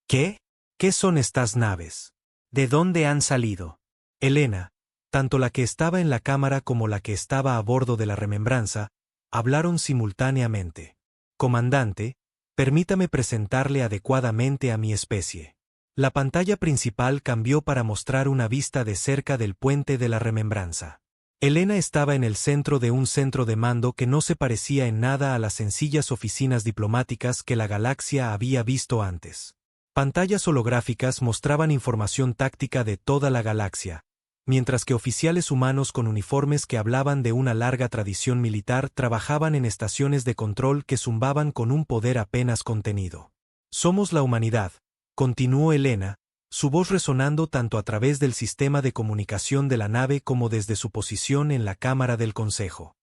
A: ¿Qué? ¿Qué son estas naves? ¿De dónde han salido? Elena, tanto la que estaba en la cámara como la que estaba a bordo de la Remembranza, hablaron simultáneamente. Comandante, permítame presentarle adecuadamente a mi especie. La pantalla principal cambió para mostrar una vista de cerca del puente de la Remembranza. Elena estaba en el centro de un centro de mando que no se parecía en nada a las sencillas oficinas diplomáticas que la galaxia había visto antes. Pantallas holográficas mostraban información táctica de toda la galaxia, mientras que oficiales humanos con uniformes que hablaban de una larga tradición militar trabajaban en estaciones de control que zumbaban con un poder apenas contenido. Somos la humanidad, continuó Elena, su voz resonando tanto a través del sistema de comunicación de la nave como desde su posición en la cámara del Consejo.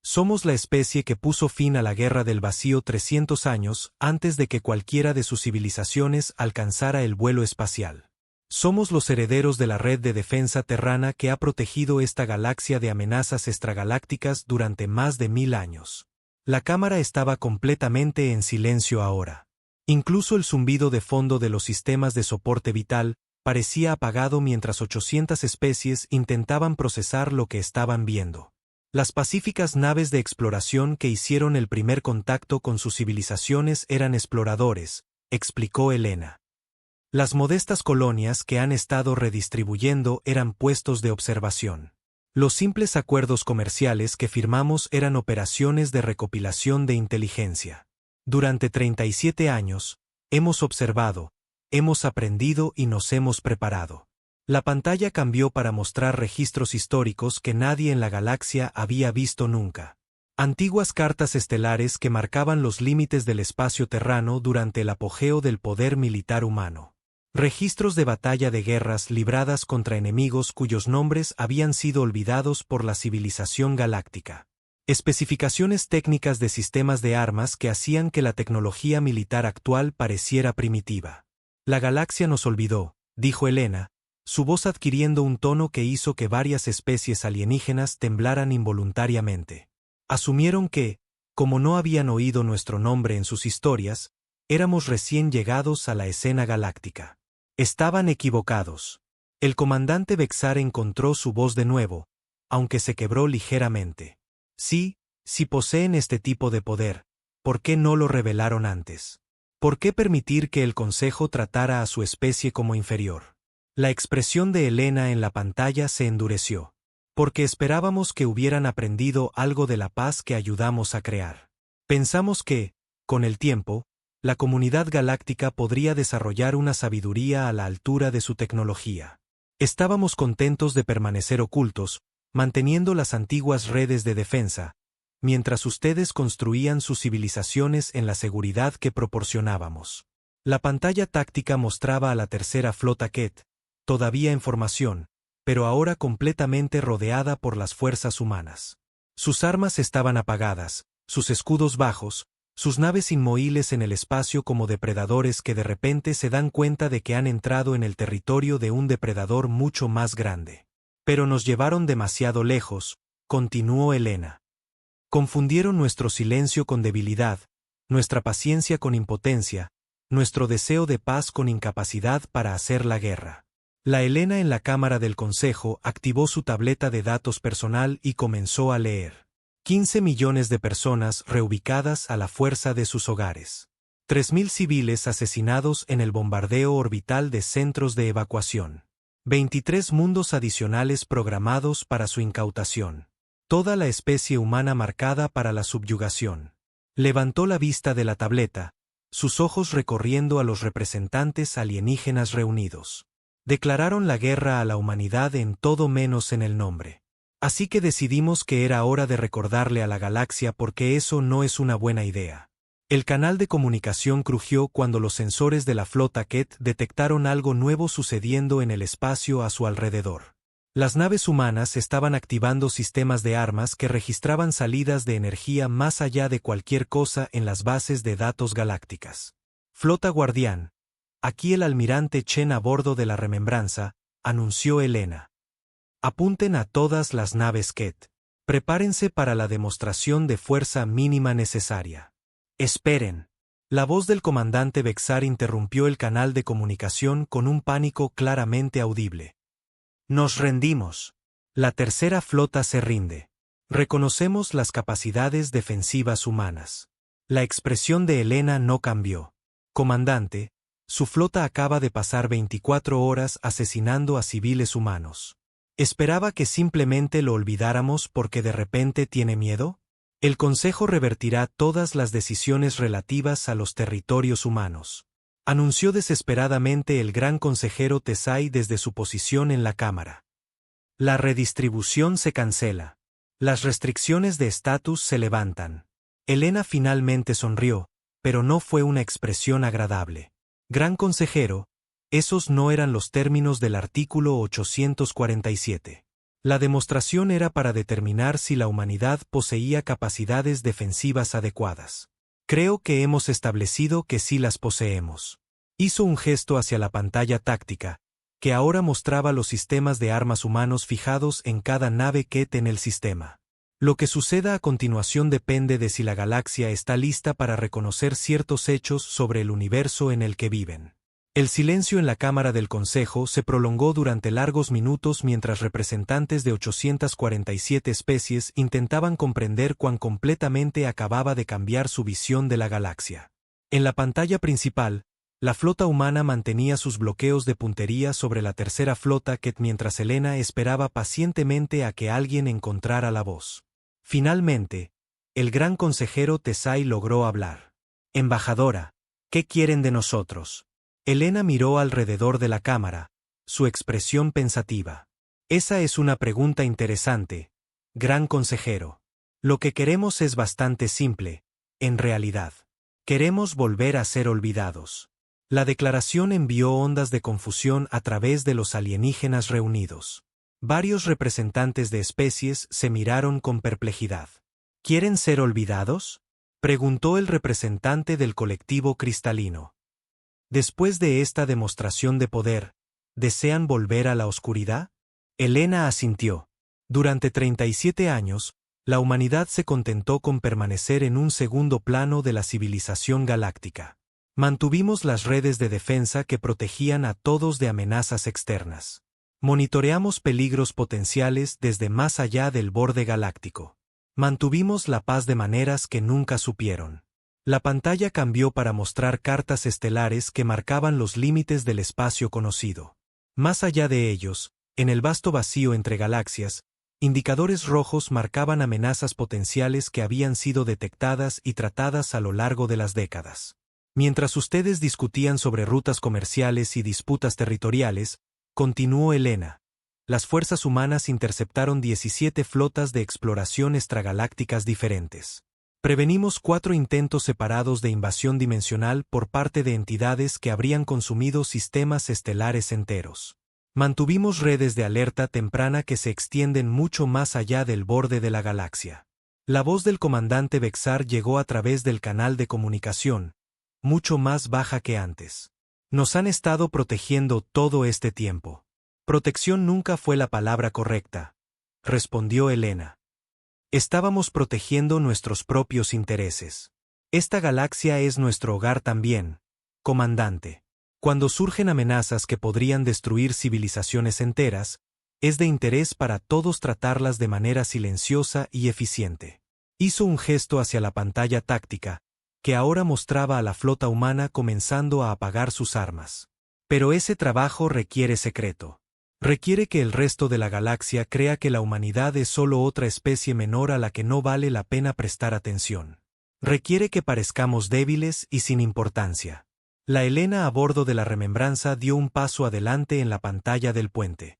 A: Somos la especie que puso fin a la Guerra del Vacío 300 años antes de que cualquiera de sus civilizaciones alcanzara el vuelo espacial. Somos los herederos de la red de defensa terrana que ha protegido esta galaxia de amenazas extragalácticas durante más de 1000 años. La cámara estaba completamente en silencio ahora. Incluso el zumbido de fondo de los sistemas de soporte vital parecía apagado mientras 800 especies intentaban procesar lo que estaban viendo. Las pacíficas naves de exploración que hicieron el primer contacto con sus civilizaciones eran exploradores, explicó Elena. Las modestas colonias que han estado redistribuyendo eran puestos de observación. Los simples acuerdos comerciales que firmamos eran operaciones de recopilación de inteligencia. Durante 37 años, hemos observado, hemos aprendido y nos hemos preparado. La pantalla cambió para mostrar registros históricos que nadie en la galaxia había visto nunca. Antiguas cartas estelares que marcaban los límites del espacio terrano durante el apogeo del poder militar humano. Registros de batalla de guerras libradas contra enemigos cuyos nombres habían sido olvidados por la civilización galáctica. Especificaciones técnicas de sistemas de armas que hacían que la tecnología militar actual pareciera primitiva. La galaxia nos olvidó, dijo Elena, su voz adquiriendo un tono que hizo que varias especies alienígenas temblaran involuntariamente. Asumieron que, como no habían oído nuestro nombre en sus historias, éramos recién llegados a la escena galáctica. Estaban equivocados. El comandante Vexar encontró su voz de nuevo, aunque se quebró ligeramente. Sí, si poseen este tipo de poder, ¿por qué no lo revelaron antes? ¿Por qué permitir que el Consejo tratara a su especie como inferior? La expresión de Elena en la pantalla se endureció. Porque esperábamos que hubieran aprendido algo de la paz que ayudamos a crear. Pensamos que, con el tiempo, la comunidad galáctica podría desarrollar una sabiduría a la altura de su tecnología. Estábamos contentos de permanecer ocultos, manteniendo las antiguas redes de defensa, mientras ustedes construían sus civilizaciones en la seguridad que proporcionábamos. La pantalla táctica mostraba a la tercera flota Ket, todavía en formación, pero ahora completamente rodeada por las fuerzas humanas. Sus armas estaban apagadas, sus escudos bajos, sus naves inmóviles en el espacio como depredadores que de repente se dan cuenta de que han entrado en el territorio de un depredador mucho más grande. Pero nos llevaron demasiado lejos, continuó Elena. Confundieron nuestro silencio con debilidad, nuestra paciencia con impotencia, nuestro deseo de paz con incapacidad para hacer la guerra. La Elena en la cámara del Consejo activó su tableta de datos personal y comenzó a leer. 15 millones de personas reubicadas a la fuerza de sus hogares. 3.000 civiles asesinados en el bombardeo orbital de centros de evacuación. 23 mundos adicionales programados para su incautación. Toda la especie humana marcada para la subyugación. Levantó la vista de la tableta, sus ojos recorriendo a los representantes alienígenas reunidos. Declararon la guerra a la humanidad en todo menos en el nombre. Así que decidimos que era hora de recordarle a la galaxia porque eso no es una buena idea. El canal de comunicación crujió cuando los sensores de la flota Ket detectaron algo nuevo sucediendo en el espacio a su alrededor. Las naves humanas estaban activando sistemas de armas que registraban salidas de energía más allá de cualquier cosa en las bases de datos galácticas. Flota Guardián. Aquí el almirante Chen a bordo de la Remembranza, anunció Elena. Apunten a todas las naves Ket. Prepárense para la demostración de fuerza mínima necesaria. Esperen. La voz del comandante Vexar interrumpió el canal de comunicación con un pánico claramente audible. Nos rendimos. La tercera flota se rinde. Reconocemos las capacidades defensivas humanas. La expresión de Elena no cambió. Comandante, su flota acaba de pasar 24 horas asesinando a civiles humanos. ¿Esperaba que simplemente lo olvidáramos porque de repente tiene miedo? El Consejo revertirá todas las decisiones relativas a los territorios humanos. Anunció desesperadamente el gran consejero Tesai desde su posición en la Cámara. La redistribución se cancela. Las restricciones de estatus se levantan. Elena finalmente sonrió, pero no fue una expresión agradable. Gran consejero, esos no eran los términos del artículo 847. La demostración era para determinar si la humanidad poseía capacidades defensivas adecuadas. Creo que hemos establecido que sí las poseemos. Hizo un gesto hacia la pantalla táctica, que ahora mostraba los sistemas de armas humanos fijados en cada nave Ket en el sistema. Lo que suceda a continuación depende de si la galaxia está lista para reconocer ciertos hechos sobre el universo en el que viven. El silencio en la Cámara del Consejo se prolongó durante largos minutos mientras representantes de 847 especies intentaban comprender cuán completamente acababa de cambiar su visión de la galaxia. En la pantalla principal, la flota humana mantenía sus bloqueos de puntería sobre la tercera flota Ket mientras Elena esperaba pacientemente a que alguien encontrara la voz. Finalmente, el gran consejero Tesai logró hablar. Embajadora, ¿qué quieren de nosotros? Elena miró alrededor de la cámara, su expresión pensativa. Esa es una pregunta interesante, gran consejero. Lo que queremos es bastante simple, en realidad. Queremos volver a ser olvidados. La declaración envió ondas de confusión a través de los alienígenas reunidos. Varios representantes de especies se miraron con perplejidad. ¿Quieren ser olvidados?, preguntó el representante del colectivo cristalino. Después de esta demostración de poder, ¿Desean volver a la oscuridad? Elena asintió. Durante 37 años, la humanidad se contentó con permanecer en un segundo plano de la civilización galáctica. Mantuvimos las redes de defensa que protegían a todos de amenazas externas. Monitoreamos peligros potenciales desde más allá del borde galáctico. Mantuvimos la paz de maneras que nunca supieron. La pantalla cambió para mostrar cartas estelares que marcaban los límites del espacio conocido. Más allá de ellos, en el vasto vacío entre galaxias, indicadores rojos marcaban amenazas potenciales que habían sido detectadas y tratadas a lo largo de las décadas. Mientras ustedes discutían sobre rutas comerciales y disputas territoriales, continuó Elena, las fuerzas humanas interceptaron 17 flotas de exploración extragalácticas diferentes. Prevenimos 4 intentos separados de invasión dimensional por parte de entidades que habrían consumido sistemas estelares enteros. Mantuvimos redes de alerta temprana que se extienden mucho más allá del borde de la galaxia. La voz del comandante Vexar llegó a través del canal de comunicación, mucho más baja que antes. Nos han estado protegiendo todo este tiempo. Protección nunca fue la palabra correcta, respondió Elena. Estábamos protegiendo nuestros propios intereses. Esta galaxia es nuestro hogar también, comandante. Cuando surgen amenazas que podrían destruir civilizaciones enteras, es de interés para todos tratarlas de manera silenciosa y eficiente. Hizo un gesto hacia la pantalla táctica, que ahora mostraba a la flota humana comenzando a apagar sus armas. Pero ese trabajo requiere secreto. Requiere que el resto de la galaxia crea que la humanidad es solo otra especie menor a la que no vale la pena prestar atención. Requiere que parezcamos débiles y sin importancia. La Elena a bordo de la Remembranza dio un paso adelante en la pantalla del puente.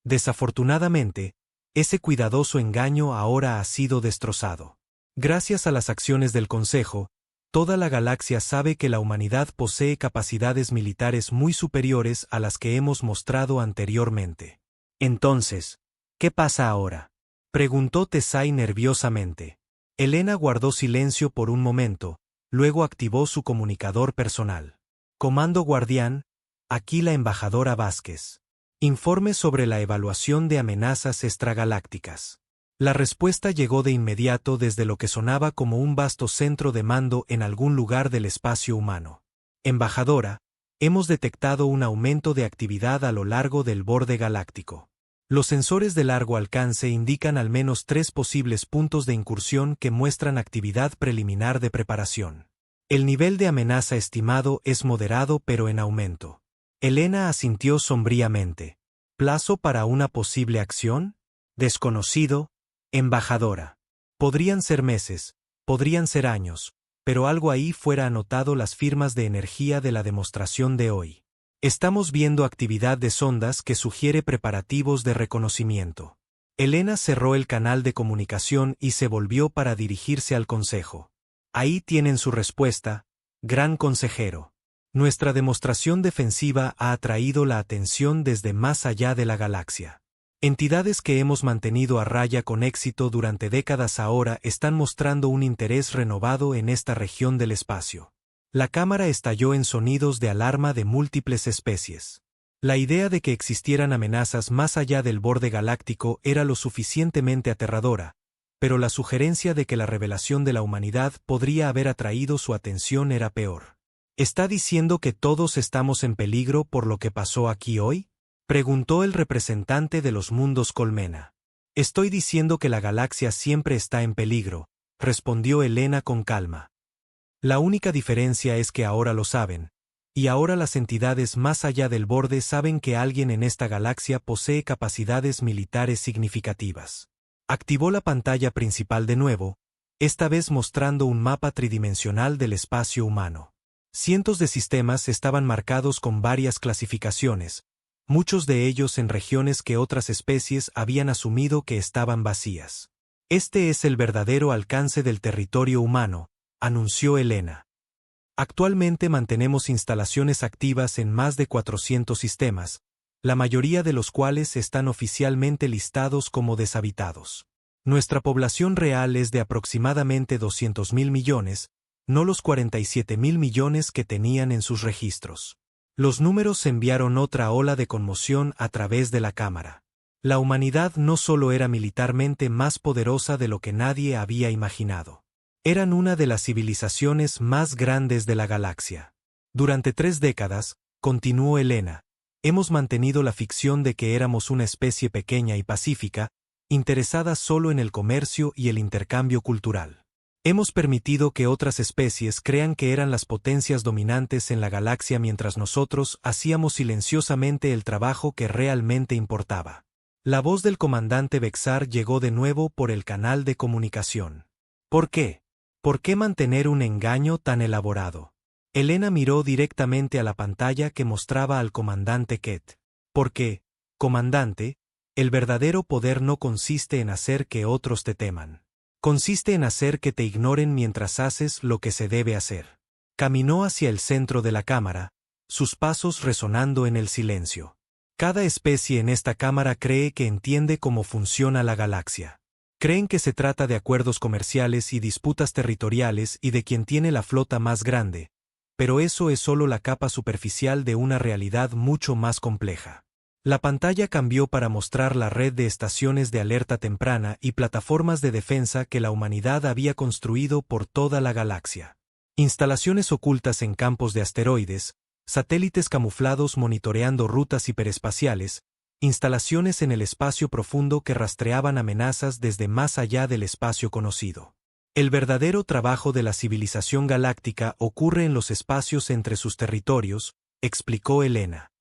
A: Desafortunadamente, ese cuidadoso engaño ahora ha sido destrozado. Gracias a las acciones del Consejo, toda la galaxia sabe que la humanidad posee capacidades militares muy superiores a las que hemos mostrado anteriormente. Entonces, ¿qué pasa ahora?, preguntó Tesai nerviosamente. Elena guardó silencio por un momento, luego activó su comunicador personal. Comando Guardián, aquí la embajadora Vázquez. Informe sobre la evaluación de amenazas extragalácticas. La respuesta llegó de inmediato desde lo que sonaba como un vasto centro de mando en algún lugar del espacio humano. Embajadora, hemos detectado un aumento de actividad a lo largo del borde galáctico. Los sensores de largo alcance indican al menos 3 posibles puntos de incursión que muestran actividad preliminar de preparación. El nivel de amenaza estimado es moderado pero en aumento. Elena asintió sombríamente. ¿Plazo para una posible acción? Desconocido. Embajadora. Podrían ser meses, podrían ser años, pero algo ahí fuera anotado las firmas de energía de la demostración de hoy. Estamos viendo actividad de sondas que sugiere preparativos de reconocimiento. Elena cerró el canal de comunicación y se volvió para dirigirse al Consejo. Ahí tienen su respuesta, gran consejero. Nuestra demostración defensiva ha atraído la atención desde más allá de la galaxia. Entidades que hemos mantenido a raya con éxito durante décadas ahora están mostrando un interés renovado en esta región del espacio. La cámara estalló en sonidos de alarma de múltiples especies. La idea de que existieran amenazas más allá del borde galáctico era lo suficientemente aterradora, pero la sugerencia de que la revelación de la humanidad podría haber atraído su atención era peor. ¿Está diciendo que todos estamos en peligro por lo que pasó aquí hoy?, preguntó el representante de los mundos Colmena. Estoy diciendo que la galaxia siempre está en peligro, respondió Elena con calma. La única diferencia es que ahora lo saben, y ahora las entidades más allá del borde saben que alguien en esta galaxia posee capacidades militares significativas. Activó la pantalla principal de nuevo, esta vez mostrando un mapa tridimensional del espacio humano. Cientos de sistemas estaban marcados con varias clasificaciones, muchos de ellos en regiones que otras especies habían asumido que estaban vacías. Este es el verdadero alcance del territorio humano, anunció Elena. Actualmente mantenemos instalaciones activas en más de 400 sistemas, la mayoría de los cuales están oficialmente listados como deshabitados. Nuestra población real es de aproximadamente 200.000 millones, no los 47.000 millones que tenían en sus registros. Los números enviaron otra ola de conmoción a través de la cámara. La humanidad no solo era militarmente más poderosa de lo que nadie había imaginado. Eran una de las civilizaciones más grandes de la galaxia. Durante 3 décadas, continuó Elena, hemos mantenido la ficción de que éramos una especie pequeña y pacífica, interesada solo en el comercio y el intercambio cultural. Hemos permitido que otras especies crean que eran las potencias dominantes en la galaxia mientras nosotros hacíamos silenciosamente el trabajo que realmente importaba. La voz del comandante Vexar llegó de nuevo por el canal de comunicación. ¿Por qué? ¿Por qué mantener un engaño tan elaborado? Elena miró directamente a la pantalla que mostraba al comandante Ket. Porque, comandante, el verdadero poder no consiste en hacer que otros te teman. Consiste en hacer que te ignoren mientras haces lo que se debe hacer. Caminó hacia el centro de la cámara, sus pasos resonando en el silencio. Cada especie en esta cámara cree que entiende cómo funciona la galaxia. Creen que se trata de acuerdos comerciales y disputas territoriales y de quien tiene la flota más grande, pero eso es solo la capa superficial de una realidad mucho más compleja. La pantalla cambió para mostrar la red de estaciones de alerta temprana y plataformas de defensa que la humanidad había construido por toda la galaxia. Instalaciones ocultas en campos de asteroides, satélites camuflados monitoreando rutas hiperespaciales, instalaciones en el espacio profundo que rastreaban amenazas desde más allá del espacio conocido. El verdadero trabajo de la civilización galáctica ocurre en los espacios entre sus territorios, explicó Elena.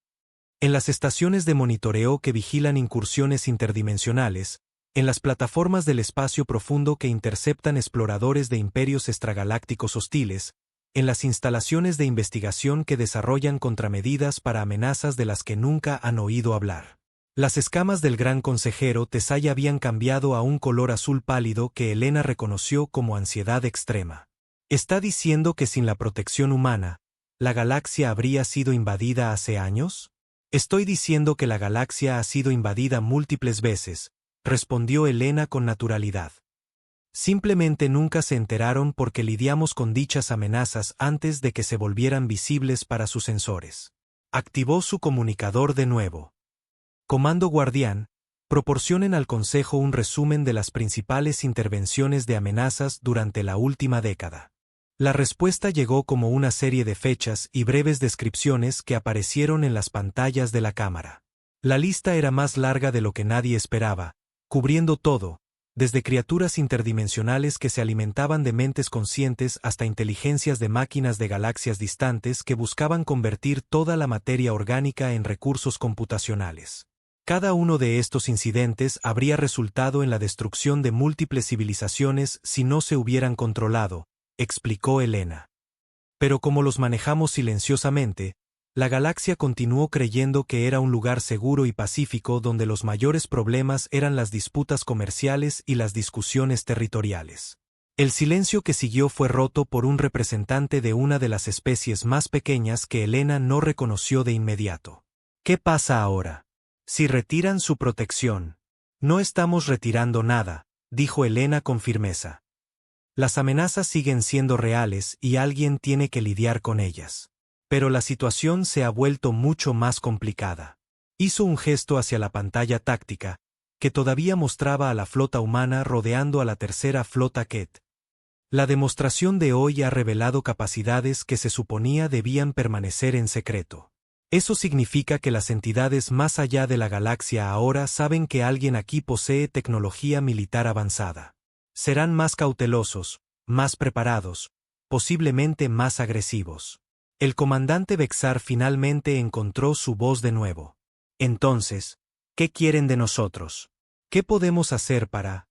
A: En las estaciones de monitoreo que vigilan incursiones interdimensionales, en las plataformas del espacio profundo que interceptan exploradores de imperios extragalácticos hostiles, en las instalaciones de investigación que desarrollan contramedidas para amenazas de las que nunca han oído hablar. Las escamas del gran consejero Tesaya habían cambiado a un color azul pálido que Elena reconoció como ansiedad extrema. ¿Está diciendo que sin la protección humana, la galaxia habría sido invadida hace años? Estoy diciendo que la galaxia ha sido invadida múltiples veces, respondió Elena con naturalidad. Simplemente nunca se enteraron porque lidiamos con dichas amenazas antes de que se volvieran visibles para sus sensores. Activó su comunicador de nuevo. Comando Guardián, proporcionen al Consejo un resumen de las principales intervenciones de amenazas durante la última década. La respuesta llegó como una serie de fechas y breves descripciones que aparecieron en las pantallas de la cámara. La lista era más larga de lo que nadie esperaba, cubriendo todo, desde criaturas interdimensionales que se alimentaban de mentes conscientes hasta inteligencias de máquinas de galaxias distantes que buscaban convertir toda la materia orgánica en recursos computacionales. Cada uno de estos incidentes habría resultado en la destrucción de múltiples civilizaciones si no se hubieran controlado, explicó Elena. Pero como los manejamos silenciosamente, la galaxia continuó creyendo que era un lugar seguro y pacífico donde los mayores problemas eran las disputas comerciales y las discusiones territoriales. El silencio que siguió fue roto por un representante de una de las especies más pequeñas que Elena no reconoció de inmediato. ¿Qué pasa ahora? Si retiran su protección. No estamos retirando nada, dijo Elena con firmeza. Las amenazas siguen siendo reales y alguien tiene que lidiar con ellas. Pero la situación se ha vuelto mucho más complicada. Hizo un gesto hacia la pantalla táctica, que todavía mostraba a la flota humana rodeando a la tercera flota Ket. La demostración de hoy ha revelado capacidades que se suponía debían permanecer en secreto. Eso significa que las entidades más allá de la galaxia ahora saben que alguien aquí posee tecnología militar avanzada. Serán más cautelosos, más preparados, posiblemente más agresivos. El comandante Vexar finalmente encontró su voz de nuevo. Entonces, ¿qué quieren de nosotros? ¿Qué podemos hacer para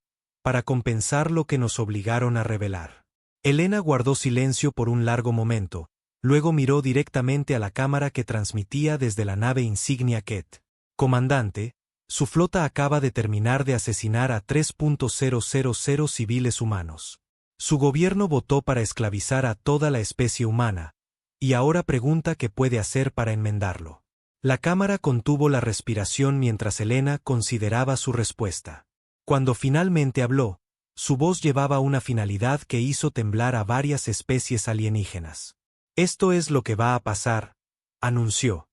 A: compensar lo que nos obligaron a revelar? Elena guardó silencio por un largo momento, luego miró directamente a la cámara que transmitía desde la nave insignia Ket. Comandante, su flota acaba de terminar de asesinar a 3.000 civiles humanos. Su gobierno votó para esclavizar a toda la especie humana, y ahora pregunta qué puede hacer para enmendarlo. La cámara contuvo la respiración mientras Elena consideraba su respuesta. Cuando finalmente habló, su voz llevaba una finalidad que hizo temblar a varias especies alienígenas. Esto es lo que va a pasar, anunció.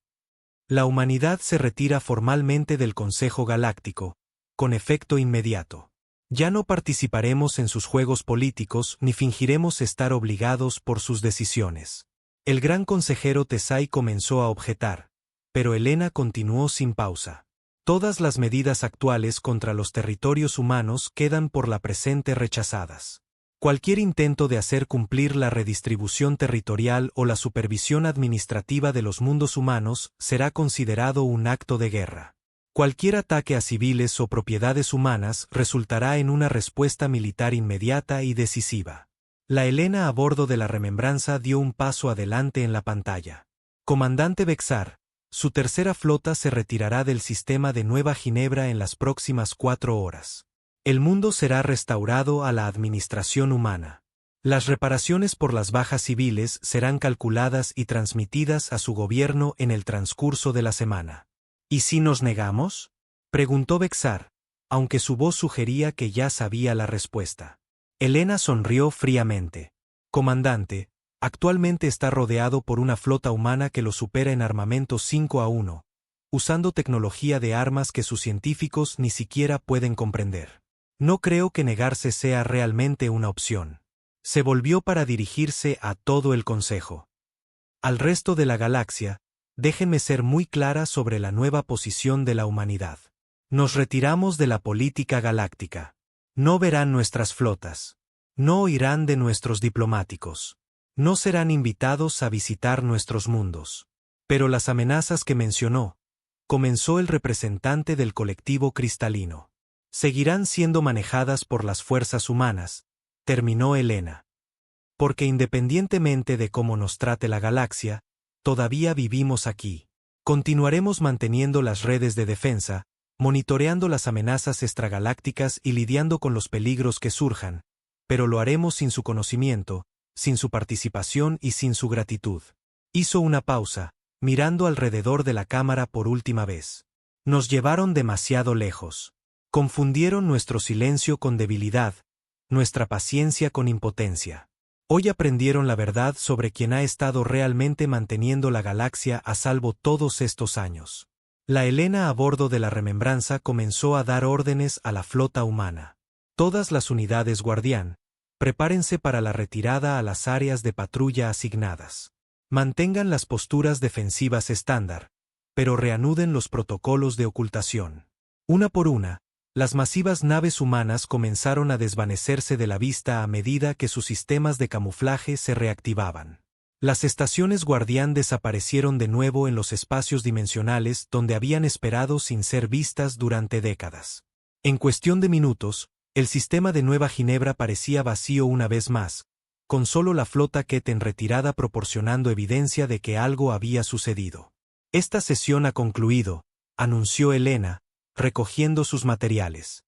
A: La humanidad se retira formalmente del Consejo Galáctico, con efecto inmediato. Ya no participaremos en sus juegos políticos ni fingiremos estar obligados por sus decisiones. El gran consejero Tesai comenzó a objetar, pero Helena continuó sin pausa. Todas las medidas actuales contra los territorios humanos quedan por la presente rechazadas. Cualquier intento de hacer cumplir la redistribución territorial o la supervisión administrativa de los mundos humanos será considerado un acto de guerra. Cualquier ataque a civiles o propiedades humanas resultará en una respuesta militar inmediata y decisiva. La Helena a bordo de la Remembranza dio un paso adelante en la pantalla. Comandante Vexar, su tercera flota se retirará del sistema de Nueva Ginebra en las próximas 4 horas. El mundo será restaurado a la administración humana. Las reparaciones por las bajas civiles serán calculadas y transmitidas a su gobierno en el transcurso de la semana. ¿Y si nos negamos?, preguntó Vexar, aunque su voz sugería que ya sabía la respuesta. Helena sonrió fríamente. Comandante, actualmente está rodeado por una flota humana que lo supera en armamento 5-1, usando tecnología de armas que sus científicos ni siquiera pueden comprender. No creo que negarse sea realmente una opción. Se volvió para dirigirse a todo el Consejo. Al resto de la galaxia, déjenme ser muy clara sobre la nueva posición de la humanidad. Nos retiramos de la política galáctica. No verán nuestras flotas. No oirán de nuestros diplomáticos. No serán invitados a visitar nuestros mundos. Pero las amenazas que mencionó, comenzó el representante del colectivo cristalino. Seguirán siendo manejadas por las fuerzas humanas, terminó Helena. Porque independientemente de cómo nos trate la galaxia, todavía vivimos aquí. Continuaremos manteniendo las redes de defensa, monitoreando las amenazas extragalácticas y lidiando con los peligros que surjan, pero lo haremos sin su conocimiento, sin su participación y sin su gratitud. Hizo una pausa, mirando alrededor de la cámara por última vez. Nos llevaron demasiado lejos. Confundieron nuestro silencio con debilidad, nuestra paciencia con impotencia. Hoy aprendieron la verdad sobre quien ha estado realmente manteniendo la galaxia a salvo todos estos años. La Helena a bordo de la Remembranza comenzó a dar órdenes a la flota humana. Todas las unidades guardián, prepárense para la retirada a las áreas de patrulla asignadas. Mantengan las posturas defensivas estándar, pero reanuden los protocolos de ocultación. Una por una, las masivas naves humanas comenzaron a desvanecerse de la vista a medida que sus sistemas de camuflaje se reactivaban. Las estaciones guardián desaparecieron de nuevo en los espacios dimensionales donde habían esperado sin ser vistas durante décadas. En cuestión de minutos, el sistema de Nueva Ginebra parecía vacío una vez más, con solo la flota Ket en retirada proporcionando evidencia de que algo había sucedido. Esta sesión ha concluido, anunció Helena, recogiendo sus materiales.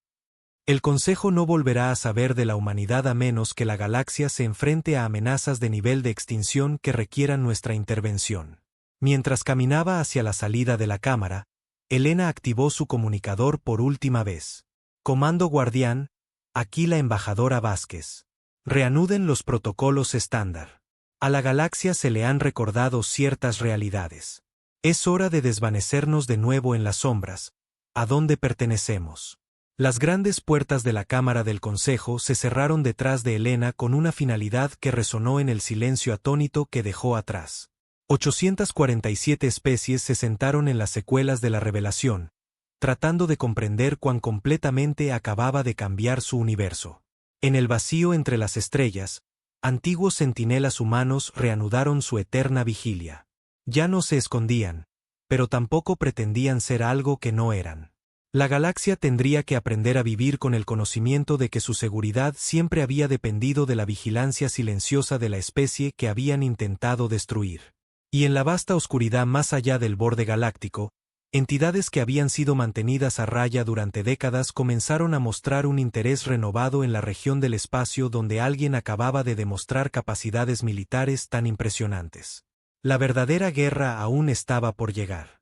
A: El Consejo no volverá a saber de la humanidad a menos que la galaxia se enfrente a amenazas de nivel de extinción que requieran nuestra intervención. Mientras caminaba hacia la salida de la cámara, Helena activó su comunicador por última vez. Comando Guardián, aquí la embajadora Vázquez. Reanuden los protocolos estándar. A la galaxia se le han recordado ciertas realidades. Es hora de desvanecernos de nuevo en las sombras, a dónde pertenecemos. Las grandes puertas de la Cámara del Consejo se cerraron detrás de Helena con una finalidad que resonó en el silencio atónito que dejó atrás. 847 especies se sentaron en las secuelas de la revelación, tratando de comprender cuán completamente acababa de cambiar su universo. En el vacío entre las estrellas, antiguos centinelas humanos reanudaron su eterna vigilia. Ya no se escondían, pero tampoco pretendían ser algo que no eran. La galaxia tendría que aprender a vivir con el conocimiento de que su seguridad siempre había dependido de la vigilancia silenciosa de la especie que habían intentado destruir. Y en la vasta oscuridad más allá del borde galáctico, entidades que habían sido mantenidas a raya durante décadas comenzaron a mostrar un interés renovado en la región del espacio donde alguien acababa de demostrar capacidades militares tan impresionantes. La verdadera guerra aún estaba por llegar.